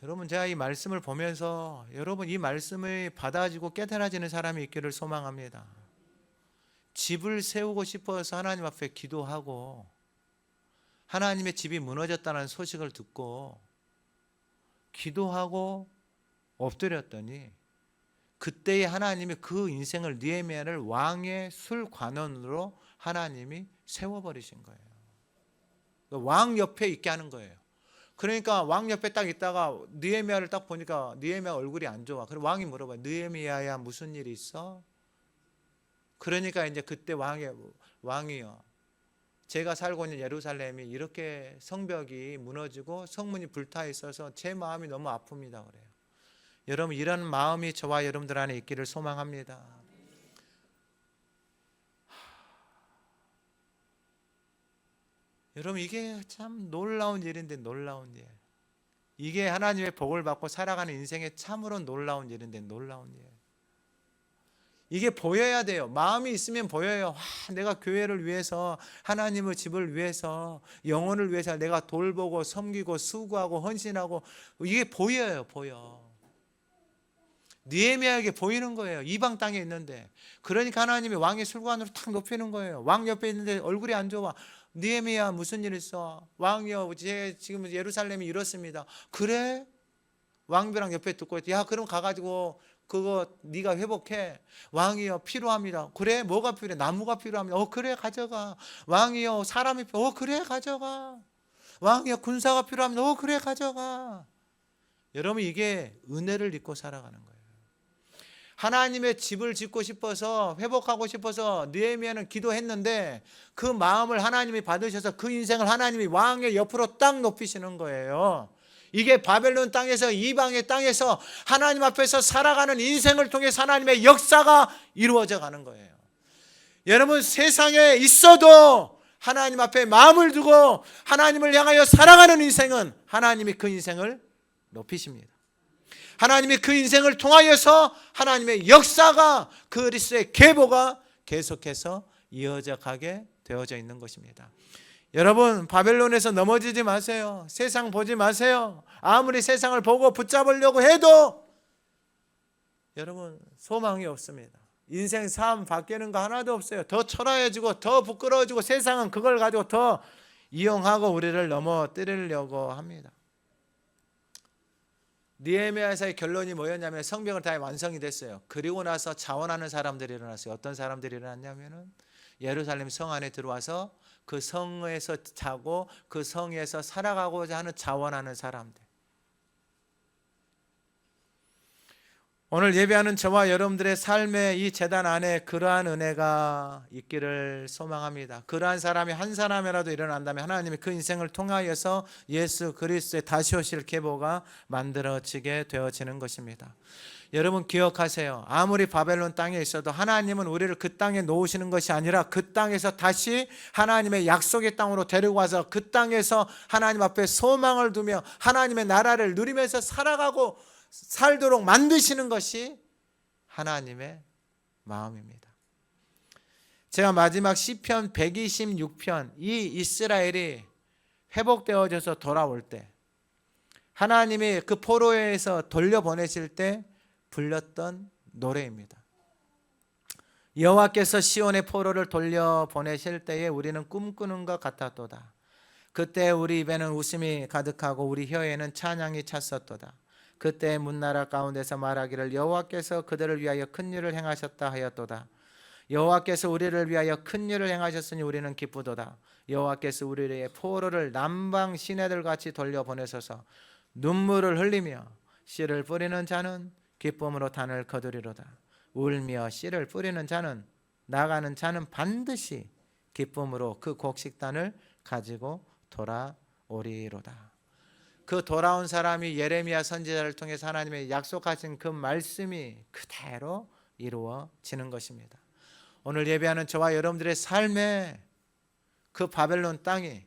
여러분, 제가 이 말씀을 보면서 여러분 이 말씀을 받아지고 깨달아지는 사람이 있기를 소망합니다. 집을 세우고 싶어서 하나님 앞에 기도하고 하나님의 집이 무너졌다는 소식을 듣고 기도하고 엎드렸더니 그때에 하나님이 그 인생을, 느헤미야를 왕의 술 관원으로 하나님이 세워버리신 거예요. 왕 옆에 있게 하는 거예요. 그러니까 왕 옆에 딱 있다가 느헤미야를 딱 보니까 느헤미야 얼굴이 안 좋아. 그래서 왕이 물어봐요. 느헤미야야 무슨 일이 있어? 그러니까 이제 그때 왕이요, 제가 살고 있는 예루살렘이 이렇게 성벽이 무너지고 성문이 불타 있어서 제 마음이 너무 아픕니다 그래요. 여러분 이런 마음이 저와 여러분들 안에 있기를 소망합니다. 여러분 이게 참 놀라운 일인데 놀라운 일. 이게 하나님의 복을 받고 살아가는 인생에 참으로 놀라운 일인데 놀라운 일. 이게 보여야 돼요. 마음이 있으면 보여요. 내가 교회를 위해서, 하나님의 집을 위해서, 영혼을 위해서 내가 돌보고 섬기고 수고하고 헌신하고, 이게 보여요. 보여. 느헤미야에게 보이는 거예요. 이방 땅에 있는데. 그러니까 하나님이 왕의 술관으로 탁 높이는 거예요. 왕 옆에 있는데 얼굴이 안 좋아. 느헤미야 무슨 일 있어? 왕이여, 지금 예루살렘이 이렇습니다. 그래? 왕비랑 옆에 듣고 있대. 야, 그럼 가가지고 그거 네가 회복해. 왕이여 필요합니다. 그래? 뭐가 필요해? 나무가 필요합니다. 그래 가져가. 왕이여 사람이 필요해. 그래 가져가. 왕이여 군사가 필요합니다. 그래 가져가. 여러분 이게 은혜를 입고 살아가는 거예요. 하나님의 집을 짓고 싶어서 회복하고 싶어서 느헤미야는 기도했는데 그 마음을 하나님이 받으셔서 그 인생을 하나님이 왕의 옆으로 딱 높이시는 거예요. 이게 바벨론 땅에서 이방의 땅에서 하나님 앞에서 살아가는 인생을 통해 하나님의 역사가 이루어져 가는 거예요. 여러분 세상에 있어도 하나님 앞에 마음을 두고 하나님을 향하여 살아가는 인생은 하나님이 그 인생을 높이십니다. 하나님이 그 인생을 통하여서 하나님의 역사가 그리스도의 계보가 계속해서 이어져 가게 되어져 있는 것입니다. 여러분 바벨론에서 넘어지지 마세요. 세상 보지 마세요. 아무리 세상을 보고 붙잡으려고 해도 여러분 소망이 없습니다. 인생 삶 바뀌는 거 하나도 없어요. 더 초라해지고 더 부끄러워지고 세상은 그걸 가지고 더 이용하고 우리를 넘어뜨리려고 합니다. 느헤미야서의 결론이 뭐였냐면 성벽을 다 완성이 됐어요. 그리고 나서 자원하는 사람들이 일어났어요. 어떤 사람들이 일어났냐면은 예루살렘 성 안에 들어와서 그 성에서 자고 그 성에서 살아가고자 하는 자원하는 사람들. 오늘 예배하는 저와 여러분들의 삶의 이 제단 안에 그러한 은혜가 있기를 소망합니다. 그러한 사람이 한 사람이라도 일어난다면 하나님이 그 인생을 통하여서 예수 그리스도의 다시 오실 계보가 만들어지게 되어지는 것입니다. 여러분 기억하세요. 아무리 바벨론 땅에 있어도 하나님은 우리를 그 땅에 놓으시는 것이 아니라 그 땅에서 다시 하나님의 약속의 땅으로 데리고 와서 그 땅에서 하나님 앞에 소망을 두며 하나님의 나라를 누리면서 살아가고 살도록 만드시는 것이 하나님의 마음입니다. 제가 마지막 시편 126편 이 이스라엘이 회복되어져서 돌아올 때 하나님이 그 포로에서 돌려보내실 때 불렸던 노래입니다. 여호와께서 시온의 포로를 돌려보내실 때에 우리는 꿈꾸는 것 같았도다. 그때 우리 입에는 웃음이 가득하고 우리 혀에는 찬양이 찼었도다. 그때 문나라 가운데서 말하기를 여호와께서 그들을 위하여 큰 일을 행하셨다 하였도다. 여호와께서 우리를 위하여 큰 일을 행하셨으니 우리는 기쁘도다. 여호와께서 우리의 포로를 남방 시내들같이 돌려보내소서. 눈물을 흘리며 씨를 뿌리는 자는 기쁨으로 단을 거두리로다. 울며 씨를 뿌리는 자는 나가는 자는 반드시 기쁨으로 그 곡식단을 가지고 돌아오리로다. 그 돌아온 사람이 예레미야 선지자를 통해서 하나님의 약속하신 그 말씀이 그대로 이루어지는 것입니다. 오늘 예배하는 저와 여러분들의 삶에 그 바벨론 땅이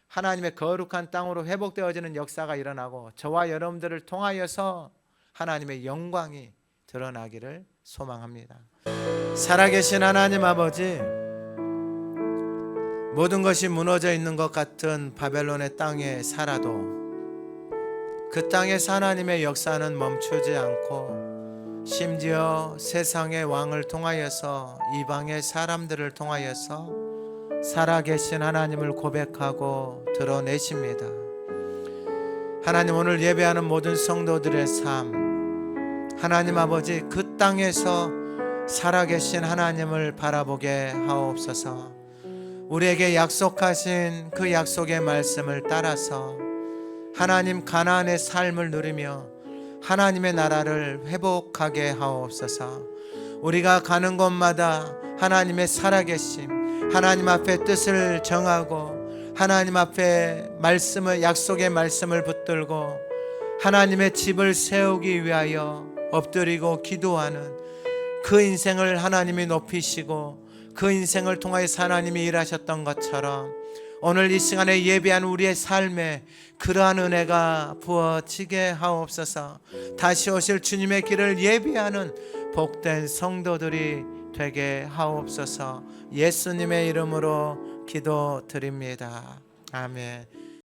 하나님의 거룩한 땅으로 회복되어지는 역사가 일어나고 저와 여러분들을 통하여서 하나님의 영광이 드러나기를 소망합니다. 살아계신 하나님 아버지, 모든 것이 무너져 있는 것 같은 바벨론의 땅에 살아도 그 땅에서 하나님의 역사는 멈추지 않고 심지어 세상의 왕을 통하여서 이방의 사람들을 통하여서 살아계신 하나님을 고백하고 드러내십니다. 하나님 오늘 예배하는 모든 성도들의 삶, 하나님 아버지 그 땅에서 살아계신 하나님을 바라보게 하옵소서. 우리에게 약속하신 그 약속의 말씀을 따라서 하나님 가나안의 삶을 누리며 하나님의 나라를 회복하게 하옵소서. 우리가 가는 곳마다 하나님의 살아계심, 하나님 앞에 뜻을 정하고 하나님 앞에 말씀을 약속의 말씀을 붙들고 하나님의 집을 세우기 위하여 엎드리고 기도하는 그 인생을 하나님이 높이시고 그 인생을 통하여서 하나님이 일하셨던 것처럼 오늘 이 시간에 예배한 우리의 삶에 그러한 은혜가 부어지게 하옵소서. 다시 오실 주님의 길을 예비하는 복된 성도들이 되게 하옵소서. 예수님의 이름으로 기도드립니다. 아멘.